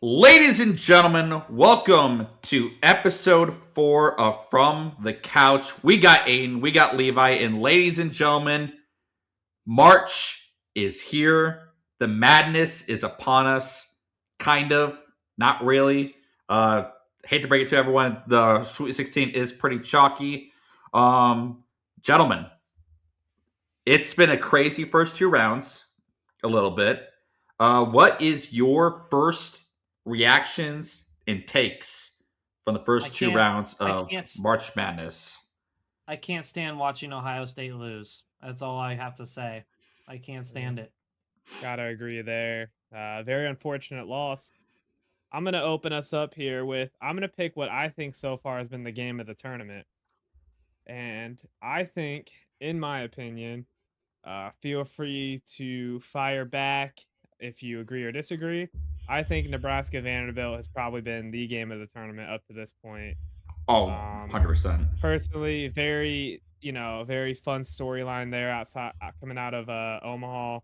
Ladies and gentlemen, welcome to episode 4 of From the Couch. We got Aiden, we got Levi, and ladies and gentlemen, March is here. The madness is upon us. Kind of, not really. Hate to break it to everyone, the Sweet 16 is pretty chalky. Gentlemen, it's been a crazy first two rounds, a little bit. What is your first reactions and takes from the I first two can't rounds I of can't March Madness? I can't stand watching Ohio State lose. That's all I have to say. I can't Yeah, stand it. gotta agree there. Very unfortunate loss. I'm gonna open us up here with I'm gonna pick what I think so far has been the game of the tournament. And I think, in my opinion, feel free to fire back if you agree or disagree. I think Nebraska Vanderbilt has probably been the game of the tournament up to this point. Oh, Um, 100%. Personally, very fun storyline there outside coming out of Omaha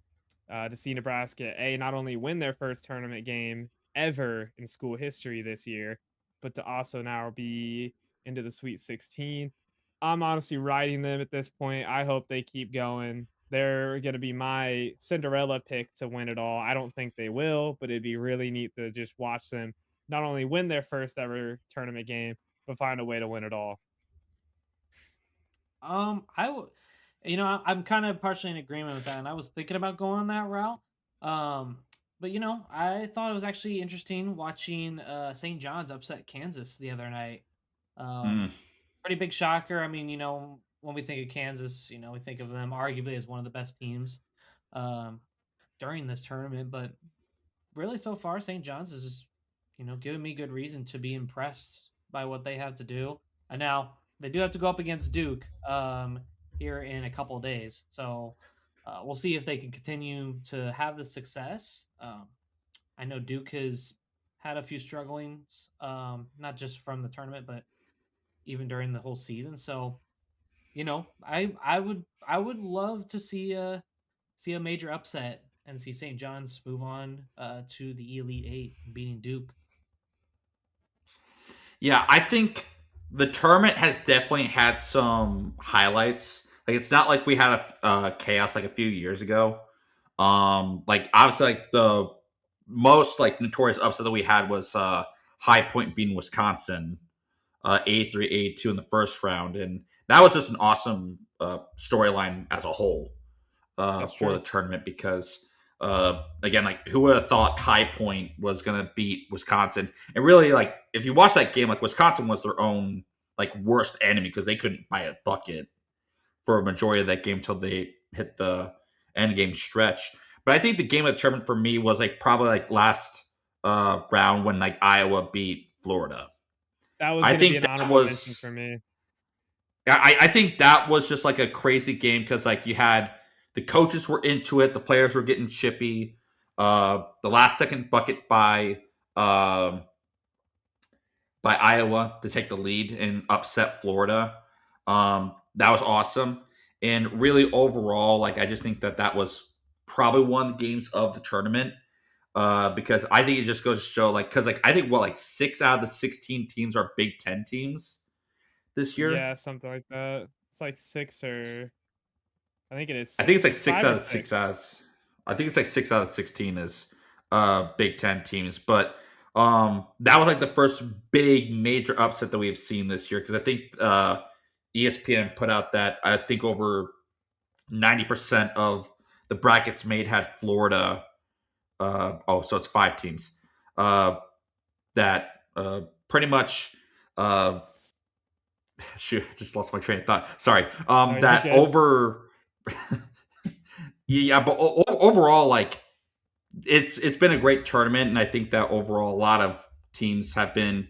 to see Nebraska not only win their first tournament game ever in school history this year, but to also now be into the Sweet 16. I'm honestly riding them at this point. I hope they keep going. They're going to be my Cinderella pick to win it all. I don't think they will, but it'd be really neat to just watch them not only win their first ever tournament game, but find a way to win it all. I would, I'm kind of partially in agreement with that, and I was thinking about going that route. Um, but I thought it was actually interesting watching St. John's upset Kansas the other night. Um, Mm. Pretty big shocker. I mean, when we think of Kansas, we think of them arguably as one of the best teams um, during this tournament, but really so far St. John's is giving me good reason to be impressed by what they have to do. And now they do have to go up against Duke here in a couple of days, so we'll see if they can continue to have the success. I know Duke has had a few strugglings, not just from the tournament, but even during the whole season. So I would love to see a major upset and see St. John's move on to the Elite Eight, beating Duke. Yeah, I think the tournament has definitely had some highlights. Like, it's not like we had a chaos like a few years ago. Like, obviously, like the most like notorious upset that we had was High Point beating Wisconsin 83 82 in the first round, and that was just an awesome storyline as a whole That's for the true. tournament because again, like, who would have thought High Point was going to beat Wisconsin? And really, like, if you watch that game, like, Wisconsin was their own like worst enemy because they couldn't buy a bucket for a majority of that game until they hit the end game stretch. But I think the game of the tournament for me was like probably like last round when like Iowa beat Florida. That was I gonna be think an that honorable mention was for me. I think that was just like a crazy game because like you had the coaches were into it, the players were getting chippy. The last second bucket um, by Iowa to take the lead and upset Florida. That was awesome. And really overall, like, I just think that that was probably one of the games of the tournament because I think it just goes to show, like, because like I think what like 6 out of the 16 teams are Big Ten teams this year. Yeah, something like that. It's like six or I think it is I think it's six. like It's six five out or of six six. as I think it's like 6 out of 16 is Big Ten teams. But that was like the first big major upset that we have seen this year because I think ESPN put out that I think over 90% of the brackets made had Florida. So it's 5 teams that pretty much. Shoot, I just lost my train of thought. Sorry. No, you're That good. over. Yeah, but overall, like, it's been a great tournament, and I think that overall a lot of teams have been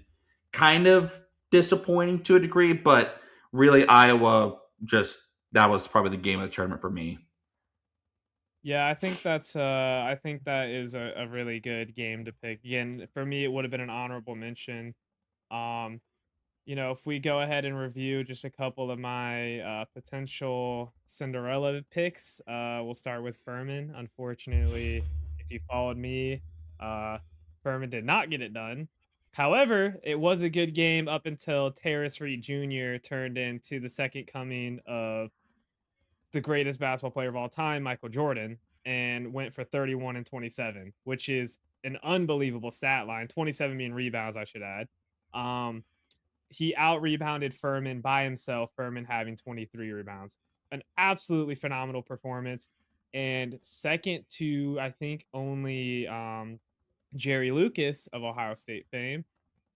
kind of disappointing to a degree, but really Iowa just that was probably the game of the tournament for me. Yeah, I think that is a really good game to pick. Again, for me, it would have been an honorable mention. Um, if we go ahead and review just a couple of my potential Cinderella picks, we'll start with Furman. Unfortunately, if you followed me, uh, Furman did not get it done. However, it was a good game up until Terrace Reed Jr. turned into the second coming of the greatest basketball player of all time, Michael Jordan, and went for 31 and 27, which is an unbelievable stat line. 27 being rebounds, I should add. Um, he out rebounded Furman by himself, Furman having 23 rebounds. An absolutely phenomenal performance. And second to, I think, only Jerry Lucas of Ohio State fame,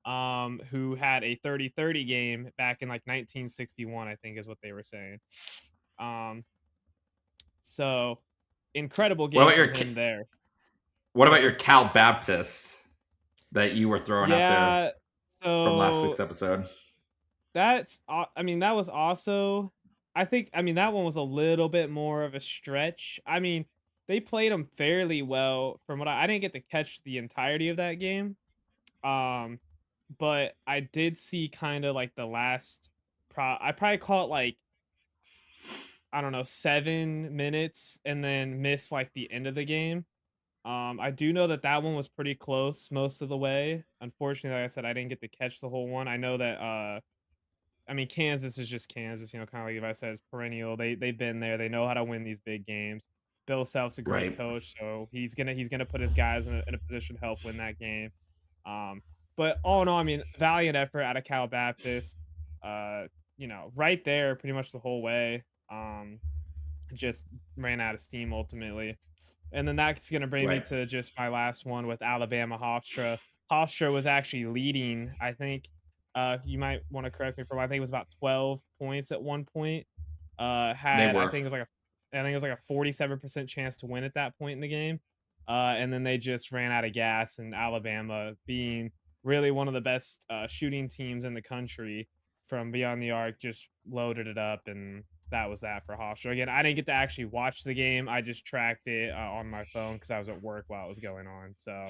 who had a 30-30 game back in like 1961, I think is what they were saying. Um, so incredible game from him there. What about your Cal Baptist that you were throwing out there from last week's episode? That was also, that one was a little bit more of a stretch. I mean, they played them fairly well from what I didn't get to catch the entirety of that game. But I did see kind of like the last, I probably call it like, I don't know, 7 minutes and then miss like the end of the game. I do know that one was pretty close most of the way. Unfortunately, like I said, I didn't get to catch the whole one. I know that, Kansas is just Kansas, kind of like if I said, it's perennial. They've been there. They know how to win these big games. Bill Self's a great coach, so he's gonna put his guys in a position to help win that game. But all in all, valiant effort out of Cal Baptist. Right there, pretty much the whole way. Just ran out of steam ultimately. And then that's going to bring me to just my last one with Alabama Hofstra. Hofstra was actually leading, I think, you might want to correct me I think it was about 12 points at one point. I think it was like a 47% chance to win at that point in the game. And then they just ran out of gas, and Alabama, being really one of the best shooting teams in the country from beyond the arc, just loaded it up, and that was that for Hofstra. Again, I didn't get to actually watch the game. I just tracked it on my phone because I was at work while it was going on. So,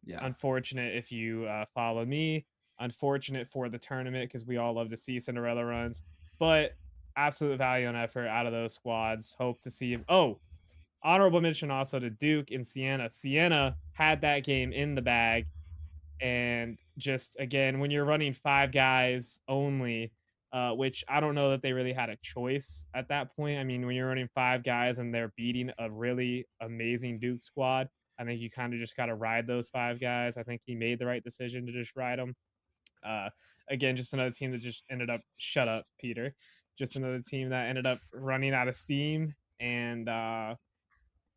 yeah, unfortunate if you follow me. Unfortunate for the tournament because we all love to see Cinderella runs. But absolute value and effort out of those squads. Hope to see him. Oh, honorable mention also to Duke and Siena. Siena had that game in the bag. And just, again, when you're running 5 guys only, which I don't know that they really had a choice at that point. When you're running 5 guys and they're beating a really amazing Duke squad, I think you kind of just got to ride those 5 guys. I think he made the right decision to just ride them. Again, just another team that just ended up, shut up, Peter. Just another team that ended up running out of steam. And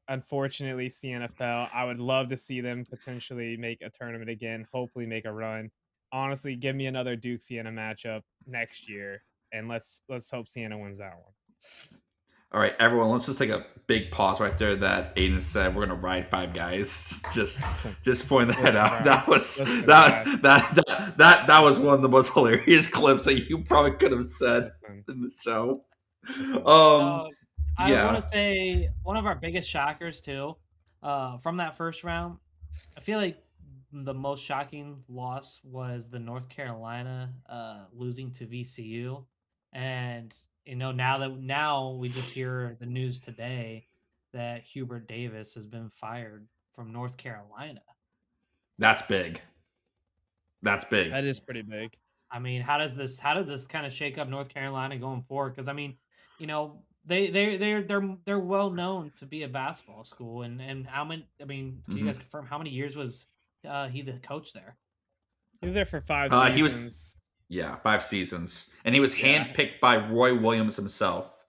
unfortunately, Siena fell. I would love to see them potentially make a tournament again, hopefully make a run. Honestly, give me another Duke Siena matchup next year, and let's hope Siena wins that one. All right, everyone, let's just take a big pause right there that Aiden said we're gonna ride 5 guys. Just point that out. That was that was one of the most hilarious clips that you probably could have said in the show. I want to say one of our biggest shockers too, from that first round. I feel like the most shocking loss was the North Carolina losing to VCU, and now we just hear the news today that Hubert Davis has been fired from North Carolina. That's big. That is pretty big. How does this kind of shake up North Carolina going forward? Because they're well known to be a basketball school, and how many? Can you guys confirm how many years was he the coach there? He was there for 5 seasons. 5 seasons, and he was handpicked by Roy Williams himself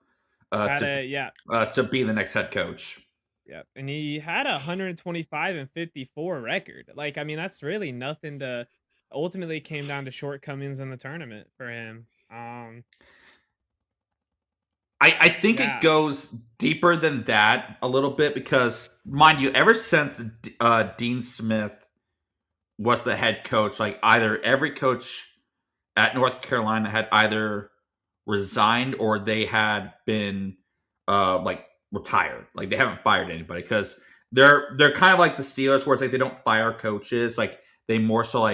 to be the next head coach. Yeah, and he had a 125-54 record. That's really nothing to. Ultimately, it came down to shortcomings in the tournament for him. I think it goes deeper than that a little bit because, mind you, ever since Dean Smith was the head coach, either every coach at North Carolina had either resigned or they had been retired. They haven't fired anybody because they're kind of like the Steelers, where it's they don't fire coaches. They more so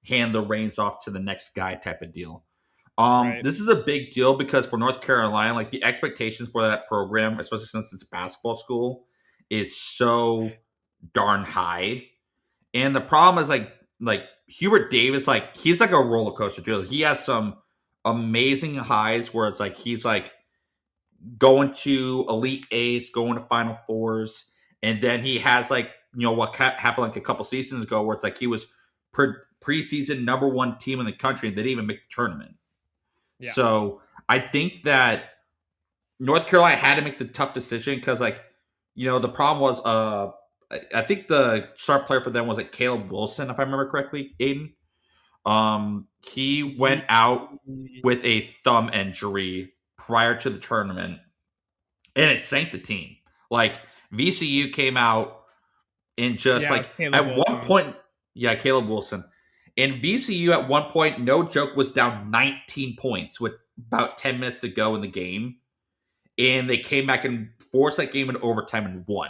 hand the reins off to the next guy type of deal. This is a big deal because for North Carolina, the expectations for that program, especially since it's a basketball school, is so darn high. And the problem is like Hubert Davis, like he's like a roller coaster too. He has some amazing highs where it's like he's like going to Elite Eights, going to Final Fours, and then he has like what happened like a couple seasons ago where it's like he was preseason number one team in the country and they didn't even make the tournament. Yeah. So I think that North Carolina had to make the tough decision because like the problem was I think the star player for them was like Caleb Wilson, if I remember correctly, Aiden. He went out with a thumb injury prior to the tournament, and it sank the team. Like VCU came out and just Yeah, like it's Caleb at Wilson. one point, Caleb Wilson. And VCU at one point, no joke, was down 19 points with about 10 minutes to go in the game. And they came back and forced that game in overtime and won.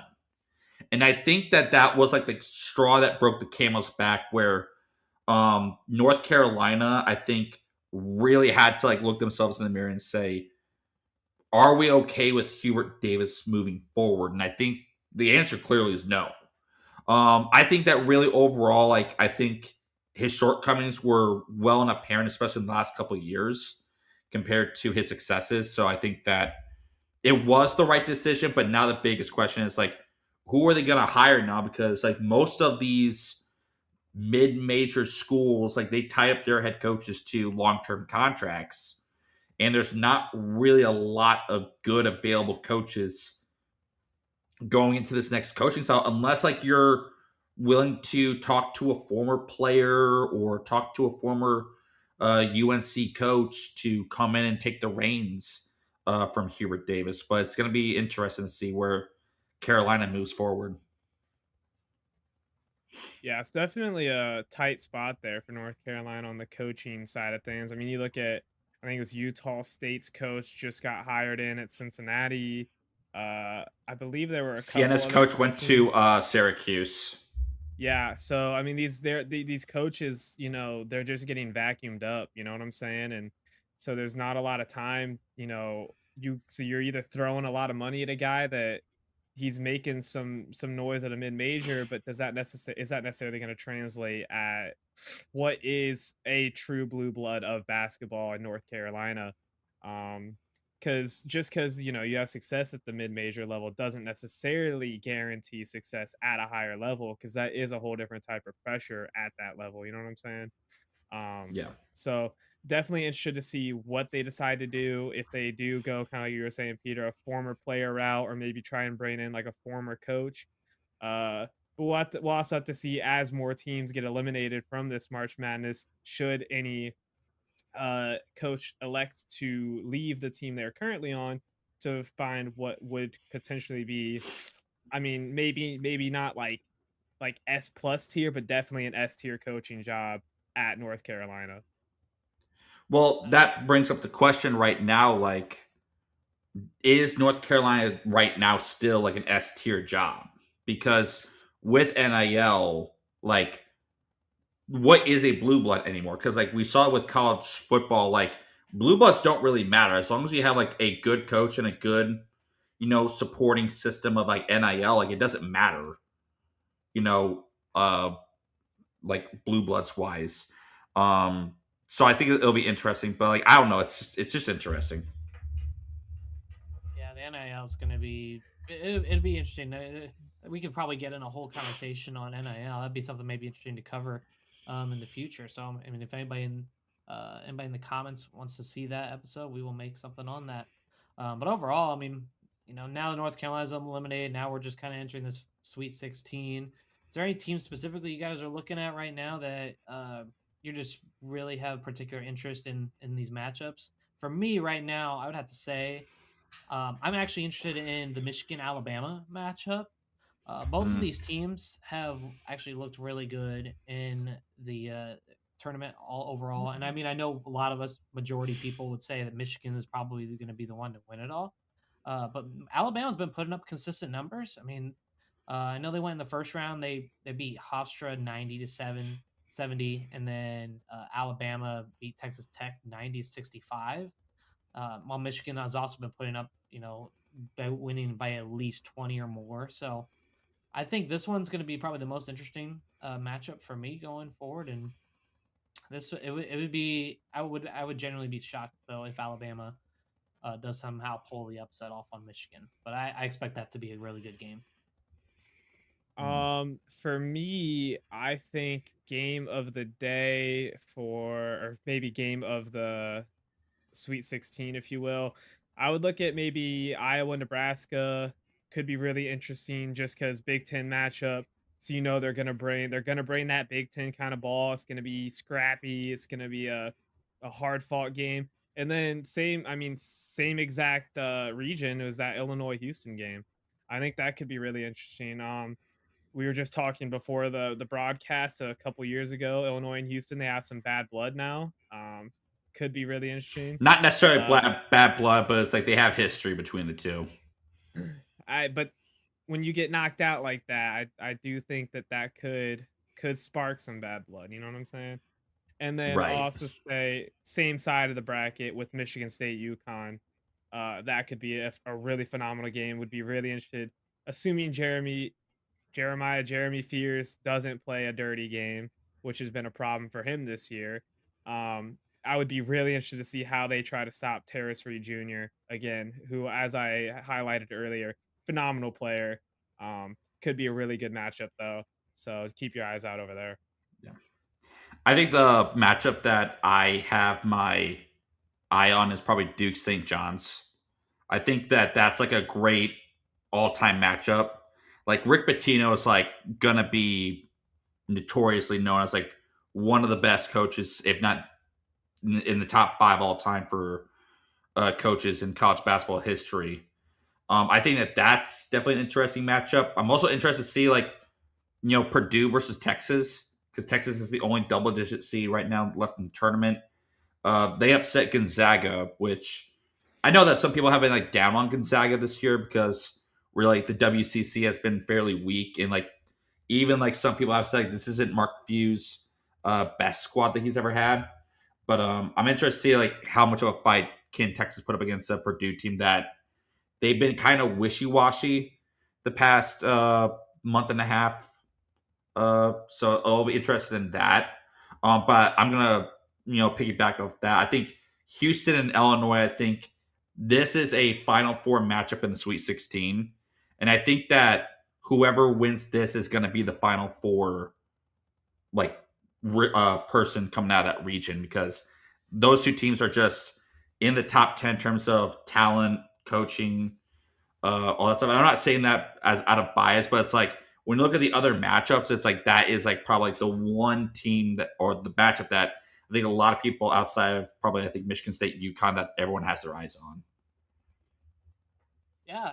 And I think that was like the straw that broke the camel's back where North Carolina, I think, really had to like look themselves in the mirror and say, are we okay with Hubert Davis moving forward? And I think the answer clearly is no. I think that really overall, like I think his shortcomings were well and apparent, especially in the last couple of years compared to his successes. So I think that it was the right decision, but now the biggest question is like, who are they going to hire now? Because like most of these mid-major schools, like they tie up their head coaches to long-term contracts, and there's not really a lot of good available coaches going into this next coaching style unless like you're willing to talk to a former player or talk to a former UNC coach to come in and take the reins from Hubert Davis. But it's going to be interesting to see where Carolina moves forward. Yeah, it's definitely a tight spot there for North Carolina on the coaching side of things. I mean, you look at, I think it was Utah State's coach just got hired in at Cincinnati. I believe there were a couple Sienna's other coach went coaches. to Syracuse. Yeah, so I mean these coaches, they're just getting vacuumed up, you know what I'm saying? And so there's not a lot of time, you're either throwing a lot of money at a guy that he's making some noise at a mid-major, but is that necessarily going to translate at what is a true blue blood of basketball in North Carolina? Because you have success at the mid-major level doesn't necessarily guarantee success at a higher level, because that is a whole different type of pressure at that level, you know what I'm saying? um Yeah. so definitely interested to see what they decide to do, if they do go kind of like you were saying, Peter, a former player route, or maybe try and bring in like a former coach. But we'll also have to see as more teams get eliminated from this March Madness, should any coach elect to leave the team they're currently on to find what would potentially be, I mean, maybe not like S plus tier, but definitely an S tier coaching job at North Carolina. Well, that brings up the question right now, like, is North Carolina right now still like an S tier job? Because with NIL, like, what is a blue blood anymore? Because like we saw with college football, like blue bloods don't really matter as long as you have like a good coach and a good, supporting system of like NIL. Like it doesn't matter, you know, uh, like blue bloods wise. Um, so I think it'll be interesting, but like I don't know, it's just interesting. Yeah, the NIL is going to be. It'd be interesting. We could probably get in a whole conversation on NIL. That'd be something maybe interesting to cover in the future. So, I mean, if anybody in the comments wants to see that episode, we will make something on that. But overall, I mean, now the North Carolina's eliminated. Now we're just kind of entering this Sweet 16. Is there any team specifically you guys are looking at right now that you just really have particular interest in these matchups? For me, right now, I would have to say. I'm actually interested in the Michigan Alabama matchup. Both of Mm. these teams have actually looked really good in the tournament all overall. And I mean, I know a lot of us, majority people, would say that Michigan is probably going to be the one to win it all. But Alabama's been putting up consistent numbers. I mean, I know they went in the first round. They beat Hofstra 90-70, and then Alabama beat Texas Tech 90-65. While Michigan has also been putting up, by winning by at least 20 or more. So I think this one's going to be probably the most interesting matchup for me going forward, and it would be I would generally be shocked though if Alabama does somehow pull the upset off on Michigan, but I expect that to be a really good game. For me, I think game of the day or maybe game of the Sweet 16, if you will. I would look at maybe Iowa, Nebraska could be really interesting just because Big Ten matchup. So they're gonna bring that Big Ten kind of ball. It's gonna be scrappy. It's gonna be a hard fought game. And then same exact region was that Illinois Houston game. I think that could be really interesting. We were just talking before the broadcast a couple years ago. Illinois and Houston, they have some bad blood now. Could be really interesting. Not necessarily Uh, bad blood, but it's like they have history between the two. but when you get knocked out like that, I do think that could spark some bad blood. You know what I'm saying? And then I'll Right. also say same side of the bracket with Michigan State, UConn. That could be a really phenomenal game. Would be really interested, assuming Jeremy Fears doesn't play a dirty game, which has been a problem for him this year. I would be really interested to see how they try to stop Terrace Reed Jr. again, who, as I highlighted earlier, phenomenal player. Could be a really good matchup though. So keep your eyes out over there. Yeah. I think the matchup that I have my eye on is probably Duke St. John's. I think that that's like a great all-time matchup. Like Rick Pitino is like gonna be notoriously known as like one of the best coaches, if not in the top 5 all time for coaches in college basketball history. I think that that's definitely an interesting matchup. I'm also interested to see like Purdue versus Texas because Texas is the only double-digit seed right now left in the tournament. They upset Gonzaga, which I know that some people have been like down on Gonzaga this year because really like the WCC has been fairly weak, and like even like some people have said like, this isn't Mark Few's best squad that he's ever had. But I'm interested to see like how much of a fight can Texas put up against a Purdue team that they've been kind of wishy-washy the past month and a half. So I'll be interested in that. But I'm gonna piggyback off that. I think Houston and Illinois. I think this is a Final Four matchup in the Sweet 16, and I think that whoever wins this is going to be the Final Four like person coming out of that region because those two teams are just in the top 10 in terms of talent, coaching, all that stuff. And I'm not saying that as out of bias, but it's like when you look at the other matchups, it's like that is like probably like the one team that or the matchup that I think a lot of people outside of probably I think Michigan State, UConn that everyone has their eyes on. Yeah.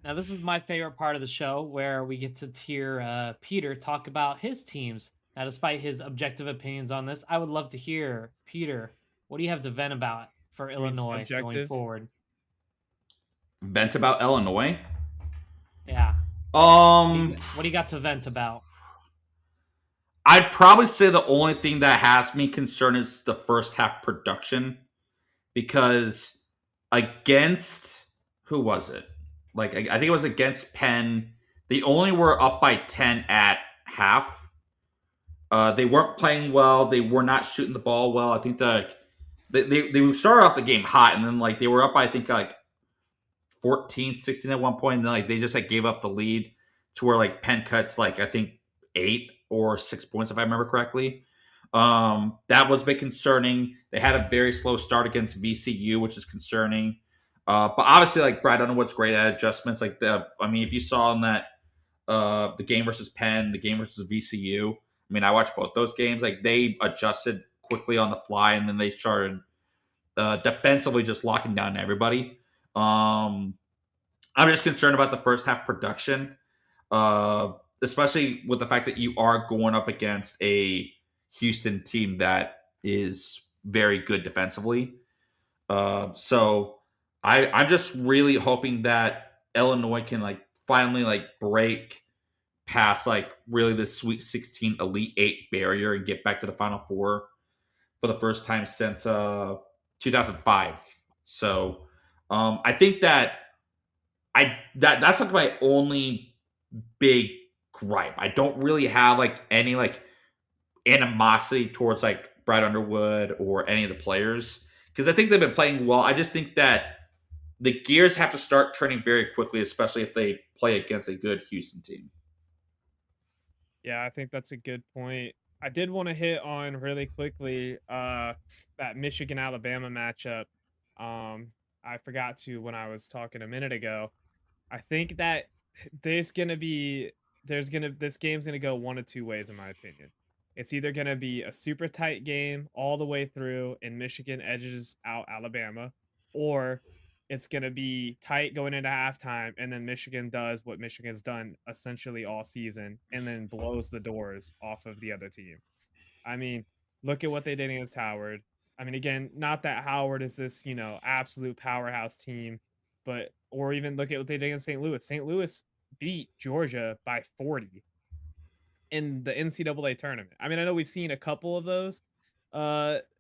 Now this is my favorite part of the show where we get to hear Peter talk about his teams. Now, despite his objective opinions on this, I would love to hear Peter. What do you have to vent about for You mean Illinois going subjective? forward? Vent about Illinois. Yeah. Um, What do you got to vent about? I'd probably say the only thing that has me concerned is the first half production because against who was it? Like I think it was against Penn. They only were up by 10 at half. They weren't playing well. They were not shooting the ball well. I think they started off the game hot, and then like they were up by I think like 14, 16 at one point, and then like they just like gave up the lead to where like Penn cut to like I think 8 or 6 points if I remember correctly. That was a bit concerning. They had a very slow start against VCU, which is concerning. But obviously, like Brad Underwood's great at adjustments. Like if you saw in that the game versus Penn, the game versus VCU. I mean, I watched both those games. Like they adjusted quickly on the fly, and then they started defensively just locking down everybody. I'm just concerned about the first half production, especially with the fact that you are going up against a Houston team that is very good defensively. So I'm just really hoping that Illinois can like finally like break past like really the Sweet 16 Elite 8 barrier and get back to the Final Four for the first time since 2005. So I think that that's like my only big gripe. I don't really have like any like animosity towards like Brad Underwood or any of the players because I think they've been playing well. I just think that the gears have to start turning very quickly, especially if they play against a good Houston team. Yeah, I think that's a good point. I did want to hit on really quickly that Michigan Alabama matchup. I forgot to when I was talking a minute ago. I think that there's gonna be this game's gonna go one of two ways in my opinion. It's either gonna be a super tight game all the way through and Michigan edges out Alabama, or it's gonna be tight going into halftime and then Michigan does what Michigan's done essentially all season and then blows the doors off of the other team. I mean, look at what they did against Howard. I mean, again, not that Howard is this, absolute powerhouse team, but or even look at what they did against St. Louis. St. Louis beat Georgia by 40 in the NCAA tournament. I mean, I know we've seen a couple of those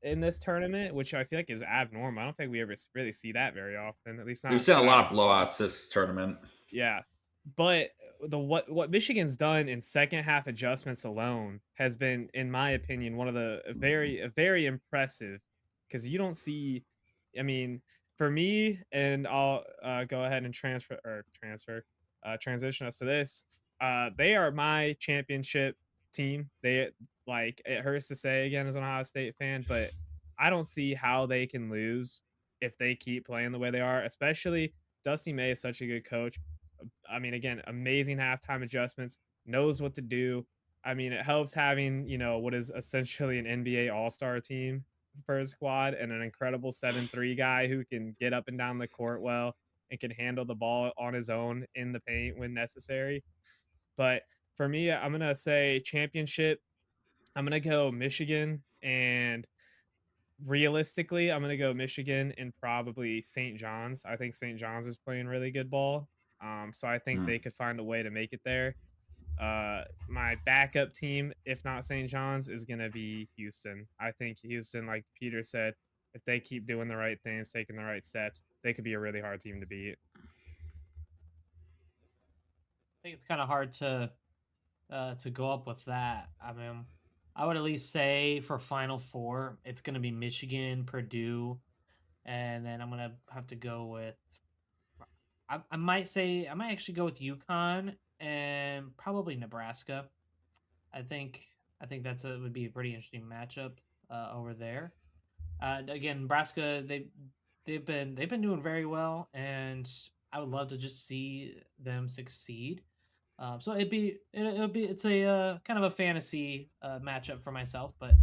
in this tournament, which I feel like is abnormal. I don't think we ever really see that very often, at least We've not seen a that I lot of blowouts this tournament. yeah. But the what Michigan's done in second half adjustments alone has been, in my opinion, one of the very impressive because you don't see I mean, for me, and I'll go ahead and transition us to this. They are my championship team. They like it hurts to say again as an Ohio State fan, but I don't see how they can lose if they keep playing the way they are, especially Dusty May is such a good coach. I mean, again, amazing halftime adjustments, knows what to do. I mean, it helps having, what is essentially an NBA all-star team for his squad and an incredible 7-3 guy who can get up and down the court well and can handle the ball on his own in the paint when necessary. But for me, I'm going to say championship. I'm going to go Michigan, and realistically, I'm going to go Michigan and probably St. John's. I think St. John's is playing really good ball. So I think Mm. they could find a way to make it there. My backup team, if not St. John's, is gonna be Houston. I think Houston, like Peter said, if they keep doing the right things, taking the right steps, they could be a really hard team to beat. I think it's kind of hard to go up with that. I mean, I would at least say for Final Four, it's going to be Michigan, Purdue, and then I'm going to have to go with. I might say I might actually go with UConn and probably Nebraska. I think I think that's a would be a pretty interesting matchup over there. Again, Nebraska they've been doing very well, and I would love to just see them succeed. So it's a kind of a fantasy matchup for myself, but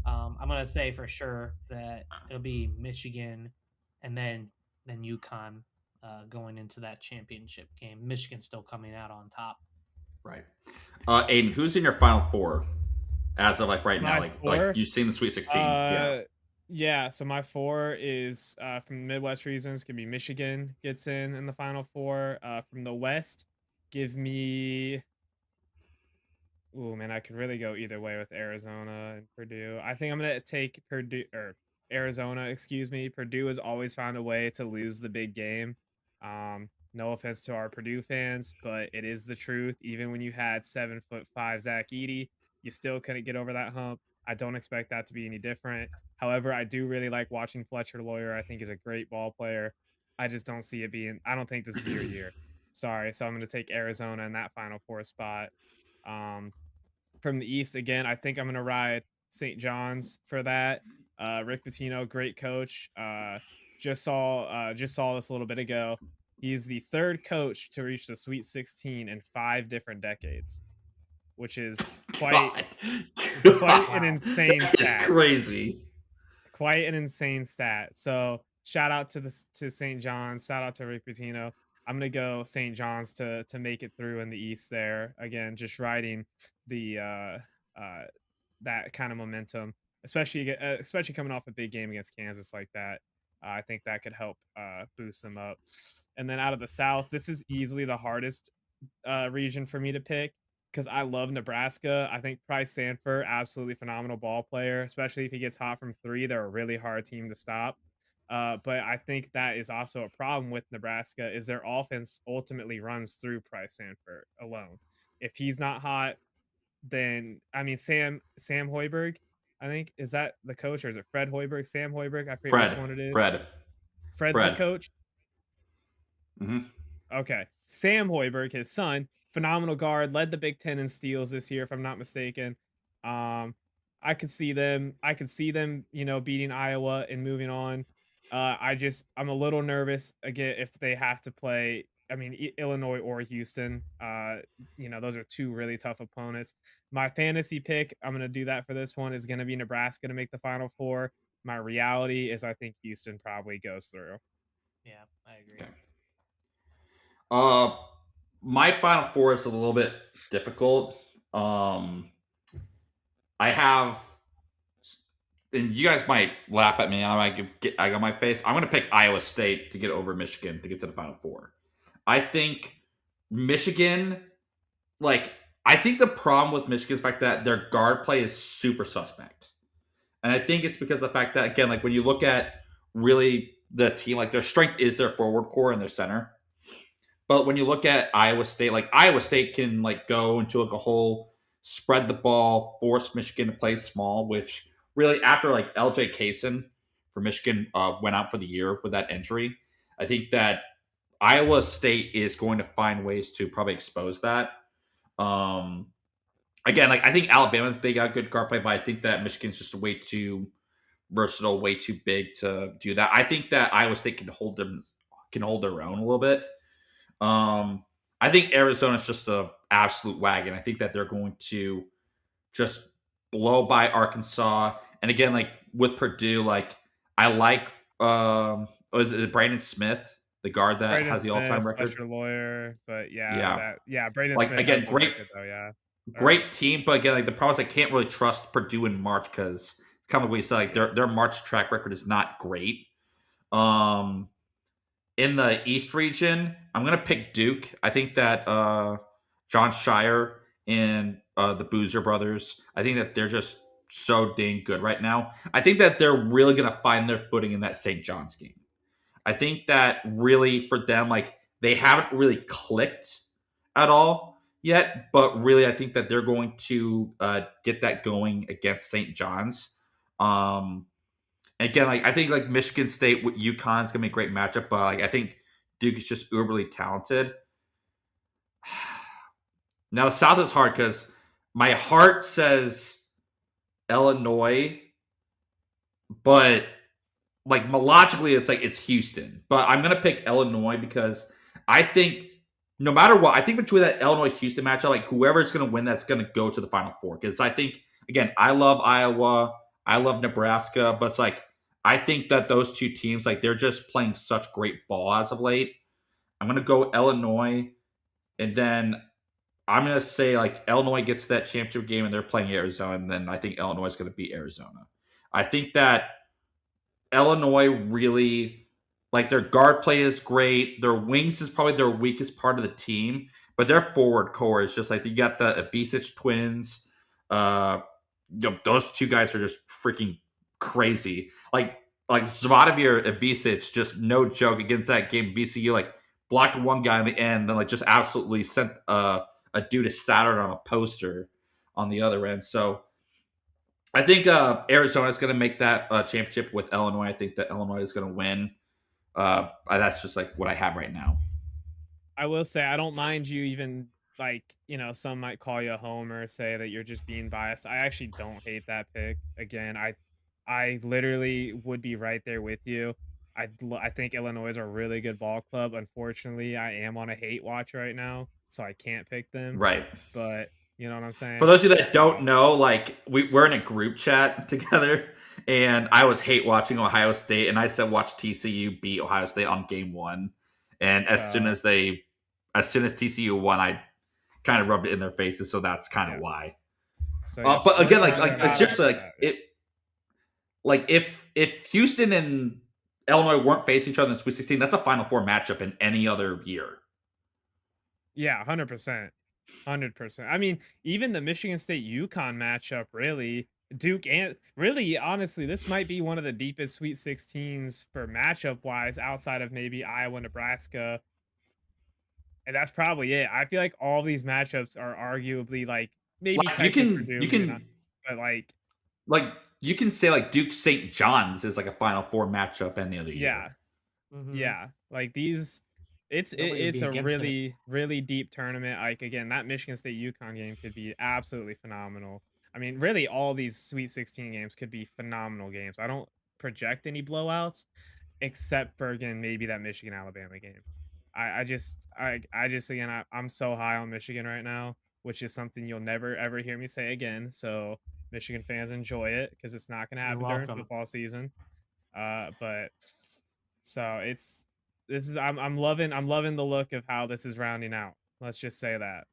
I'm gonna say for sure that it'll be Michigan, and then UConn going into that championship game. Michigan still coming out on top. Right. Aiden, who's in your final four as of like right now? My Like four, you've seen the Sweet 16. Yeah. uh, yeah. So my four is from the Midwest regions. Gonna be Michigan gets in the final four. From the West, give me. Ooh, man, I could really go either way with Arizona and Purdue. I think I'm gonna take Purdue or Arizona, excuse me. Purdue has always found a way to lose the big game. No offense to our Purdue fans, but it is the truth. Even when you had 7'5" Zach Edey, you still couldn't get over that hump. I don't expect that to be any different. However, I do really like watching Fletcher Lawyer. I think he's a great ball player. I just don't see it being. I don't think this is your year. Sorry, so I'm going to take Arizona in that Final Four spot. Um, from the East again, I think I'm gonna ride St. John's for that. Rick Pitino, great coach. Just saw this a little bit ago. He's the third coach to reach the Sweet 16 in 5 different decades, which is God. quite an Wow. insane That is stat. crazy. Quite an insane stat. So shout out to St. John's. Shout out to Rick Pitino. I'm gonna go St. John's to make it through in the East there. Again, just riding the that kind of momentum, especially coming off a big game against Kansas like that. I think that could help boost them up. And then out of the South, this is easily the hardest region for me to pick because I love Nebraska. I think Price Sanford, absolutely phenomenal ball player, especially if he gets hot from three. They're a really hard team to stop. But I think that is also a problem with Nebraska is their offense ultimately runs through Price Sanford alone. If he's not hot, then I mean Sam Hoiberg, I think is that the coach or is it Fred Hoiberg? Sam Hoiberg, I forget which Fred. one it is. Fred. Fred's the Fred. coach. Hmm. Okay. Sam Hoiberg, his son, phenomenal guard, led the Big Ten in steals this year, if I'm not mistaken. Um, I could see them, beating Iowa and moving on. I'm a little nervous again if they have to play. I mean, Illinois or Houston. Those are two really tough opponents. My fantasy pick, I'm gonna do that for this one, is gonna be Nebraska to make the Final Four. My reality is I think Houston probably goes through. Yeah, I agree. Okay. My Final Four is a little bit difficult. I have, and you guys might laugh at me. I might get egg on my face. I'm going to pick Iowa State to get over Michigan to get to the Final Four. I think Michigan, I think the problem with Michigan is the fact that their guard play is super suspect. And I think it's because of the fact that, again, when you look at really the team, their strength is their forward core and their center. But when you look at Iowa State, Iowa State can go into a whole spread the ball, force Michigan to play small, which really after LJ Kaysen for Michigan went out for the year with that injury, I think that Iowa State is going to find ways to probably expose that. Again, I think Alabama's they got good guard play, but I think that Michigan's just way too versatile, way too big to do that. I think that Iowa State can hold their own a little bit. I think Arizona's just an absolute wagon. I think that they're going to just blow by Arkansas. And again, with Purdue, I like is it Brandon Smith, the guard that Braden has the all-time Smith, record? Fletcher Lawyer, but Braden Like, Smith again, has the great- record though, yeah. Great team, but again, the problem is I can't really trust Purdue in March because it's kind of what you said, their March track record is not great. In the East region, I'm gonna pick Duke. I think that John Shire and the Boozer brothers, I think that they're just so dang good right now. I think that they're really gonna find their footing in that St. John's game. I think that really for them, they haven't really clicked at all yet, but really I think that they're going to get that going against St. John's. Again, I think Michigan State with UConn is gonna be a great matchup, but I think Duke is just uberly talented. Now the South is hard because my heart says Illinois, but logically it's Houston. But I'm gonna pick Illinois because I think no matter what, I think between that Illinois Houston matchup, whoever's gonna win, that's gonna go to the Final Four. Because I think again, I love Iowa, I love Nebraska, but it's I think that those two teams, they're just playing such great ball as of late. I'm gonna go Illinois, and then I'm gonna say Illinois gets that championship game and they're playing Arizona, and then I think Illinois is gonna beat Arizona. I think that Illinois really their guard play is great. Their wings is probably their weakest part of the team, but their forward core is just you got the Avicic twins. Those two guys are just freaking crazy. Zvadimir Avicic, just no joke against that game. VCU blocked one guy in the end, then just absolutely sent a dude to Saturn on a poster on the other end. So I think Arizona is going to make that championship with Illinois. I think that Illinois is going to win. That's just what I have right now. I will say I don't mind you even some might call you a homer, say that you're just being biased. I actually don't hate that pick. Again, I literally would be right there with you. I think Illinois is a really good ball club. Unfortunately, I am on a hate watch right now, so I can't pick them. Right. But you know what I'm saying? For those of you that don't know, we're in a group chat together, and I was hate watching Ohio State, and I said watch TCU beat Ohio State on game 1. And as soon as TCU won, I kind of rubbed it in their faces, so that's kind of why. So, but again, seriously, if Houston and Illinois weren't facing each other in the Sweet 16, that's a Final Four matchup in any other year. Yeah, 100%. 100%. I mean, even the Michigan State UConn matchup, really, Duke and really, honestly, this might be one of the deepest Sweet 16s for matchup wise outside of maybe Iowa, Nebraska. And that's probably it. I feel like all these matchups are arguably like maybe Like you Texas, can Purdue, you maybe not, can but like you can say like Duke St. John's is like a Final Four matchup any other year. yeah, Mm-hmm. yeah. Like these, Nobody would it's be a against it. really deep tournament. Like again, that Michigan State UConn game could be absolutely phenomenal. I mean, really, all these Sweet 16 games could be phenomenal games. I don't project any blowouts, except for again maybe that Michigan Alabama game. I just again I'm so high on Michigan right now, which is something you'll never ever hear me say again. So Michigan fans enjoy it because it's not going to You're happen during welcome. football season. But so it's this is I'm loving the look of how this is rounding out. Let's just say that.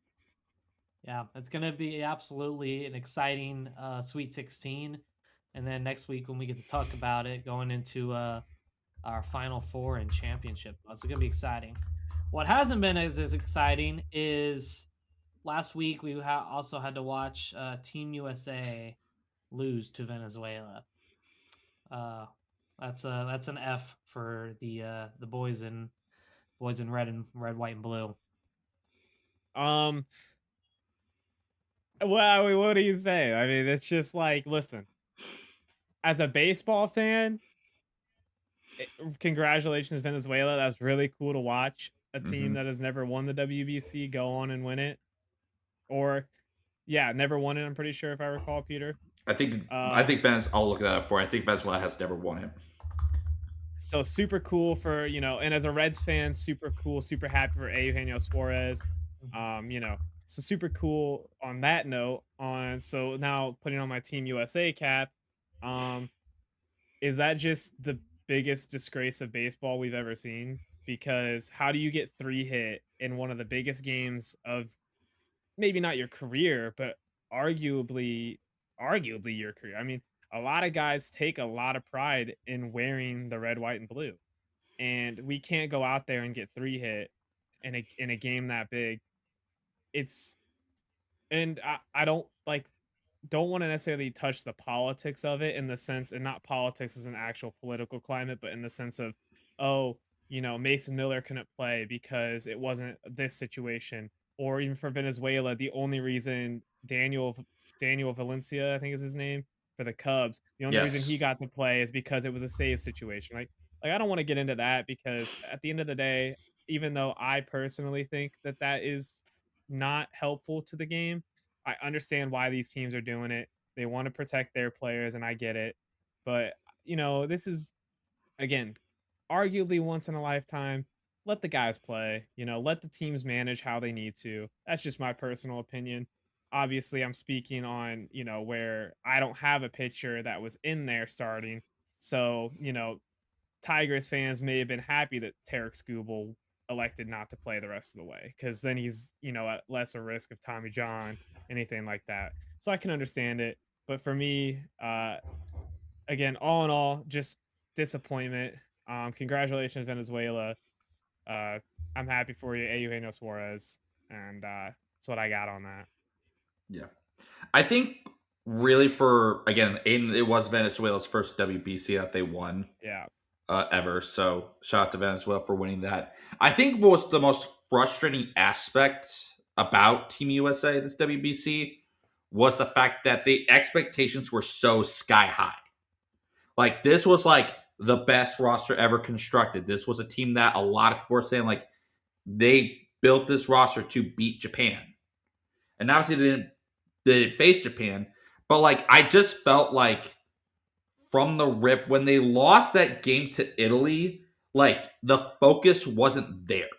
Yeah, it's gonna be absolutely an exciting Sweet 16, and then next week when we get to talk about it, going into our Final Four and championship, it's gonna be exciting. What hasn't been as exciting is last week we also had to watch Team USA lose to Venezuela. Uh, that's an F for the boys in red, white, and blue. Um, well, I mean, what do you say? I mean, it's just like, listen, as a baseball fan, congratulations, Venezuela. That's really cool to watch a team Mm-hmm. that has never won the WBC go on and win it. Or, yeah, never won it. I'm pretty sure if I recall, Peter. I think Ben's. I'll look that up for you. I think Venezuela has never won him. So super cool for and as a Reds fan, super cool, super happy for Eugenio Suarez. So super cool on that note. On so now putting on my Team USA cap, um, is that just the biggest disgrace of baseball we've ever seen? Because how do you get 3 hit in one of the biggest games of maybe not your career, but arguably arguably your career? I mean, a lot of guys take a lot of pride in wearing the red, white, and blue, and we can't go out there and get 3 hit in a game that big. It's and I don't want to necessarily touch the politics of it in the sense, and not politics as an actual political climate, but in the sense of, oh, Mason Miller couldn't play because it wasn't this situation, or even for Venezuela, the only reason Daniel Valencia, I think is his name, for the Cubs, the only reason he Yes. got to play is because it was a save situation. Like I don't want to get into that because at the end of the day, even though I personally think that that is not helpful to the game, I understand why these teams are doing it. They want to protect their players, and I get it. But, this is, again, arguably once in a lifetime. Let the guys play, let the teams manage how they need to. That's just my personal opinion. Obviously, I'm speaking on, where I don't have a pitcher that was in there starting. So, Tigers fans may have been happy that Tarek Skubal elected not to play the rest of the way because then he's, at lesser risk of Tommy John, anything like that. So I can understand it. But for me, again, all in all, just disappointment. Congratulations, Venezuela. Uh, I'm happy for you, Eugenio Suarez. And that's what I got on that. Yeah. I think really for again, Aiden, it was Venezuela's first WBC that they won Yeah. ever. So shout out to Venezuela for winning that. I think what was the most frustrating aspect about Team USA this WBC was the fact that the expectations were so sky high. Like this was like the best roster ever constructed. This was a team that a lot of people were saying like they built this roster to beat Japan. And obviously they didn't face Japan, but like I just felt like from the rip when they lost that game to Italy, like the focus wasn't there.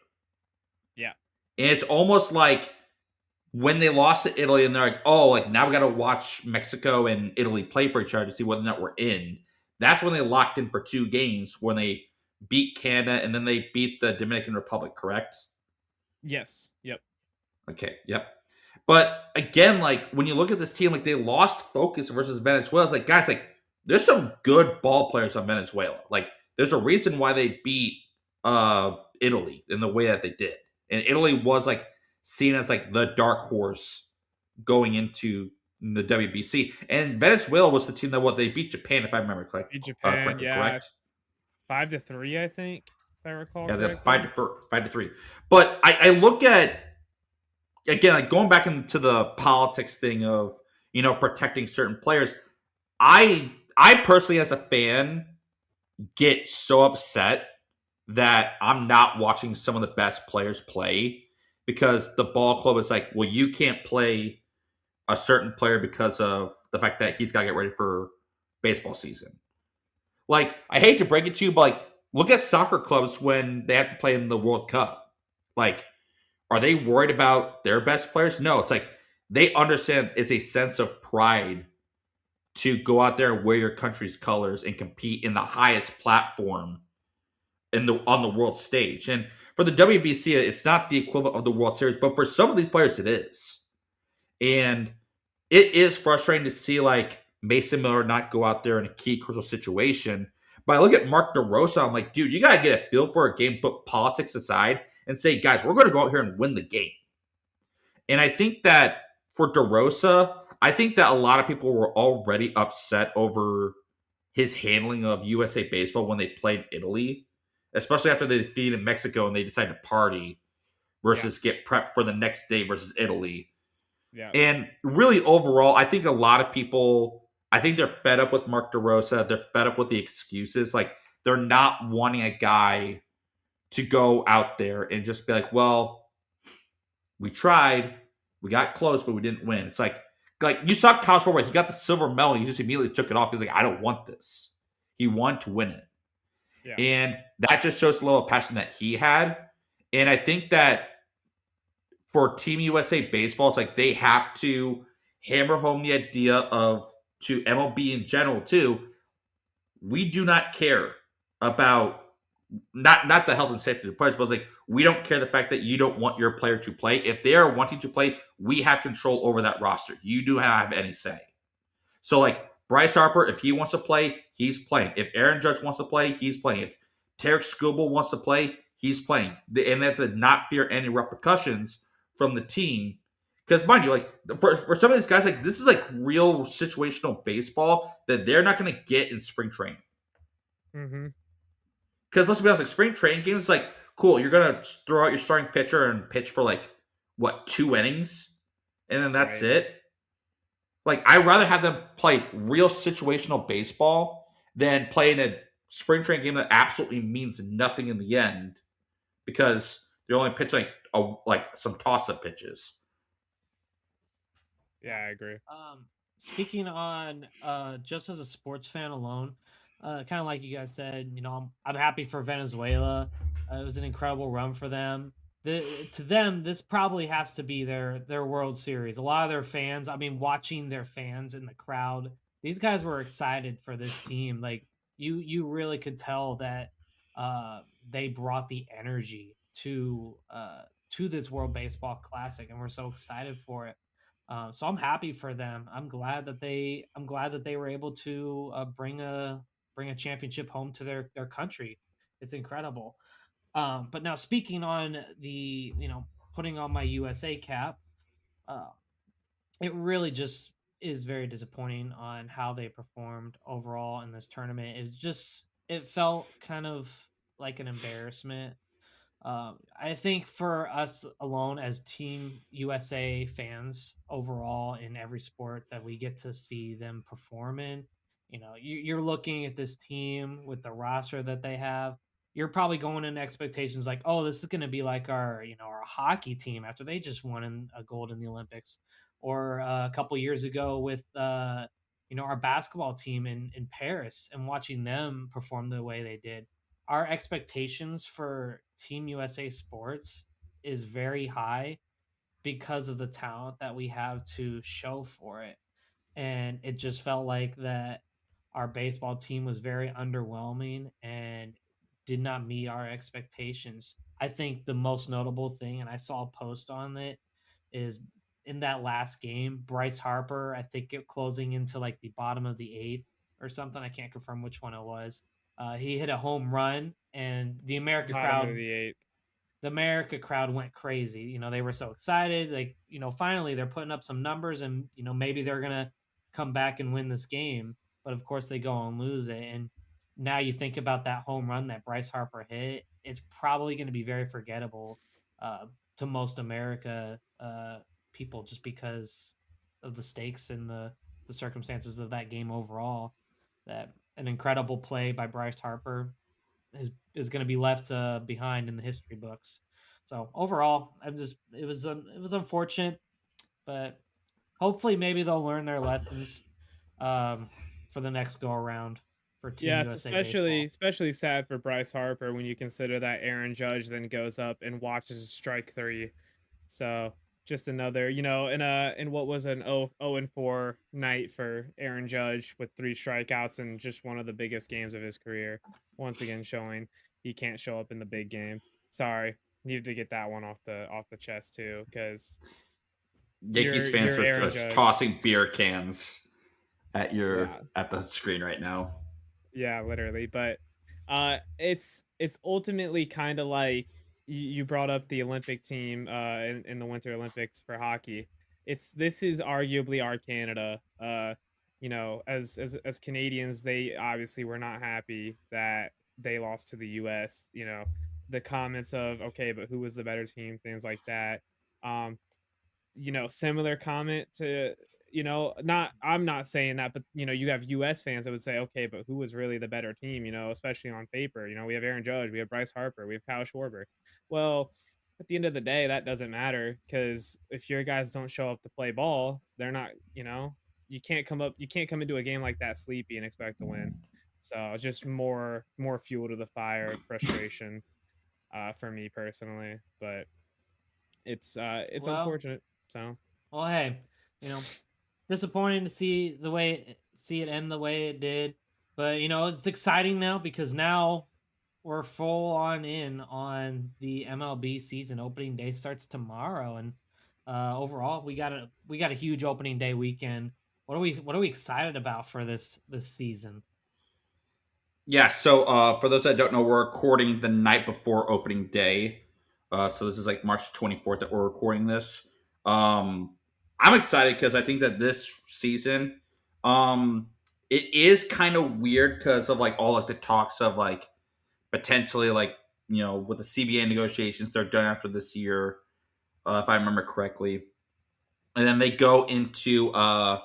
Yeah. And it's almost like when they lost to Italy and they're like, oh, like now we got to watch Mexico and Italy play for each other to see whether or not we're in. That's when they locked in for 2 games when they beat Canada and then they beat the Dominican Republic, correct? Yes. Yep. Okay, yep. But again, like when you look at this team, like they lost focus versus Venezuela. It's like, guys, like there's some good ball players on Venezuela. Like there's a reason why they beat Italy in the way that they did. And Italy was like seen as like the dark horse going into in the WBC. And Venezuela was the team that they beat Japan, if I remember Beat Japan, correctly. yeah, Correct? 5-3, I think, if I recall Yeah, the correctly. 5-3. But I look at again, like going back into the politics thing of protecting certain players. I personally, as a fan, get so upset that I'm not watching some of the best players play because the ball club is like, well, you can't play a certain player because of the fact that he's got to get ready for baseball season. Like, I hate to break it to you, but like, look at soccer clubs when they have to play in the World Cup. Like, are they worried about their best players? No, it's like they understand it's a sense of pride to go out there and wear your country's colors and compete in the highest platform on the world stage. And for the WBC, it's not the equivalent of the World Series, but for some of these players, it is. And it is frustrating to see like Mason Miller not go out there in a key crucial situation. But I look at Mark DeRosa, I'm like, dude, you gotta get a feel for a game, put politics aside, and say, guys, we're gonna go out here and win the game. And I think that for DeRosa, I think that a lot of people were already upset over his handling of USA Baseball when they played Italy, especially after they defeated Mexico and they decided to party Yeah, versus get prepped for the next day versus Italy. yeah, And really, overall, I think a lot of people, I think they're fed up with Mark DeRosa. They're fed up with the excuses. Like, they're not wanting a guy to go out there and just be like, well, we tried, we got close, but we didn't win. It's like you saw Kyle Schwarber, he got the silver medal, he just immediately took it off. He's like, I don't want this. He wanted to win it. yeah, And that just shows the level of passion that he had. And I think that for Team USA baseball, it's like they have to hammer home the idea of to MLB in general too. We do not care about not the health and safety of the players, but it's like we don't care the fact that you don't want your player to play. If they are wanting to play, we have control over that roster. You do not have any say. So like Bryce Harper, if he wants to play, he's playing. If Aaron Judge wants to play, he's playing. If Tarek Skubal wants to play, he's playing. And they have to not fear any repercussions from the team. Because mind you, like for some of these guys, like this is like real situational baseball that they're not going to get in spring training. mm-hmm. Because let's be honest, like spring training games, is like cool. You're gonna throw out your starting pitcher and pitch for like what 2 innings, and then that's Right. it. Like I'd rather have them play real situational baseball than play in a spring training game that absolutely means nothing in the end because they're only pitching like some toss up pitches. Yeah, I agree. Speaking on just as a sports fan alone, kind of like you guys said, I'm happy for Venezuela. It was an incredible run for them. To them, this probably has to be their World Series. A lot of their fans, I mean, watching their fans in the crowd, these guys were excited for this team. Like you really could tell that they brought the energy to this World Baseball Classic, and we're so excited for it. So I'm happy for them. I'm glad that they were able to bring a championship home to their country. It's incredible. But now speaking on the putting on my USA cap, uh, it really just is very disappointing on how they performed overall in this tournament. It felt kind of like an embarrassment. I think for us alone as Team USA fans overall in every sport that we get to see them perform in, you're looking at this team with the roster that they have. You're probably going in expectations like, oh, this is going to be like our hockey team after they just won a gold in the Olympics, or a couple years ago with our basketball team in Paris and watching them perform the way they did. Our expectations for Team USA sports is very high because of the talent that we have to show for it. And it just felt like that our baseball team was very underwhelming and did not meet our expectations. I think the most notable thing, and I saw a post on it, is in that last game, Bryce Harper, I think it closing into like the bottom of the eighth or something. I can't confirm which one it was. He hit a home run, and Bottom of the 8th. the America crowd went crazy. You know, they were so excited. Like, you know, finally they're putting up some numbers and, you know, maybe they're going to come back and win this game. But of course they go and lose it. And now you think about that home run that Bryce Harper hit, it's probably going to be very forgettable to most America people just because of the stakes and the circumstances of that game overall. That an incredible play by Bryce Harper is going to be left behind in the history books. So overall, it was unfortunate, but hopefully maybe they'll learn their lessons for the next go around for Team Yeah, it's USA baseball. especially sad for Bryce Harper when you consider that Aaron Judge then goes up and watches strike three. So just another, in what was an 0-4 night for Aaron Judge with 3 strikeouts and just one of the biggest games of his career. Once again, showing he can't show up in the big game. Sorry, needed to get that one off the chest too, because Yankees fans you're are Aaron just Judge. tossing beer cans Yeah, at the screen right now. yeah, literally. But it's ultimately kind of like you brought up the Olympic team in the Winter Olympics for hockey. This is arguably our Canada. As Canadians, they obviously were not happy that they lost to the US. The comments of, okay, but who was the better team, things like that. um Similar comment to, not, I'm not saying that, but you have US fans that would say, okay, but who was really the better team, especially on paper. We have Aaron Judge, we have Bryce Harper, we have Kyle Schwarber. Well, at the end of the day, that doesn't matter, because if your guys don't show up to play ball, they're not, you can't come into a game like that sleepy and expect to win. So it's just more fuel to the fire and frustration for me personally. But it's Well, unfortunate. So well, hey, you know, disappointing to see it end the way it did, but you know it's exciting now because now we're full on in on the MLB season. Opening day starts tomorrow, and overall we got a huge opening day weekend. What are we excited about for this season? Yeah, so for those that don't know, we're recording the night before opening day. So this is like March 24th that we're recording this. I'm excited because I think that this season, um, it is kind of weird because of like all like the talks of like potentially like, with the CBA negotiations they're done after this year, if I remember correctly, and then they go into a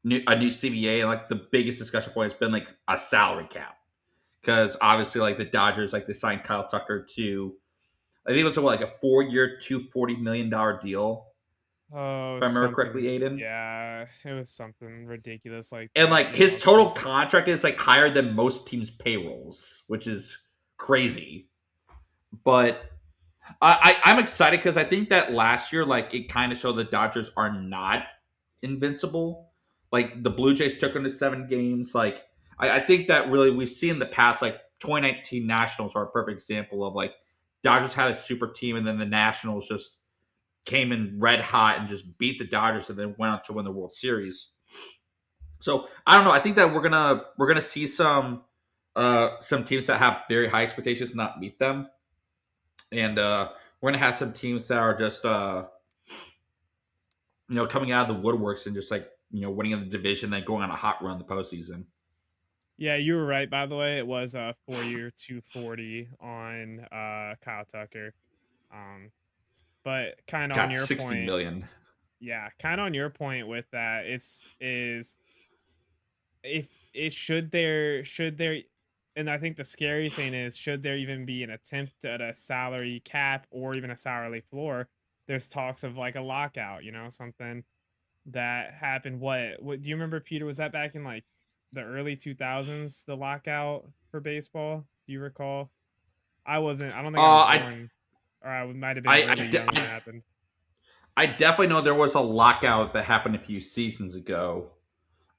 new CBA, and like the biggest discussion point has been like a salary cap because obviously like the Dodgers like they signed Kyle Tucker to, I think it was like a 4-year $240 million deal, oh, if I remember correctly, something, Aiden. yeah, it was something ridiculous like And that. like his total Because contract is like higher than most teams' payrolls, which is crazy. But I'm excited because I think that last year like it kind of showed the Dodgers are not invincible. Like the Blue Jays took them to 7 games. Like I think that really we've seen in the past, like 2019 Nationals are a perfect example of like Dodgers had a super team and then the Nationals just came in red hot and just beat the Dodgers and then went on to win the World Series. So I don't know. I think that we're gonna see some teams that have very high expectations not meet them, and we're gonna have some teams that are just coming out of the woodworks and just like winning in the division, then going on a hot run in the postseason. yeah, you were right, by the way. It was a 4-year 240 on Kyle Tucker. um but kind of on Got your 60 point, million. yeah, kind of on your point with that, is if it should there, and I think the scary thing is, should there even be an attempt at a salary cap or even a salary floor? There's talks of like a lockout, something that happened. What do you remember, Peter? Was that back in like the early 2000s, the lockout for baseball? Do you recall? I don't think I was I born, or I might have been I really young when it happened. I definitely know there was a lockout that happened a few seasons ago.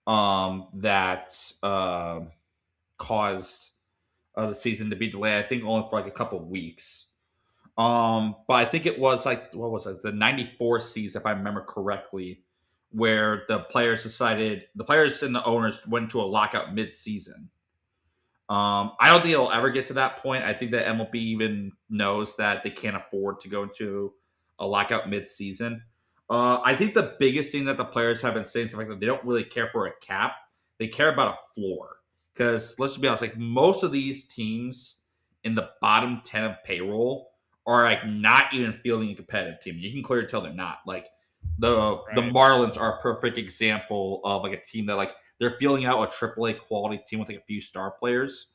That caused the season to be delayed. I think only for like a couple of weeks. But I think it was like what was it, the '94 season, if I remember correctly, where the players and the owners went to a lockout mid-season. I don't think it'll ever get to that point. I think that MLB even knows that they can't afford to go into a lockout mid-season. I think the biggest thing that the players have been saying is the fact that they don't really care for a cap. They care about a floor. Because let's just be honest, like most of these teams in the bottom 10 of payroll are like not even fielding a competitive team. You can clearly tell they're not. Like the Right. Marlins are a perfect example of like a team that like they're filling out a AAA quality team with like a few star players.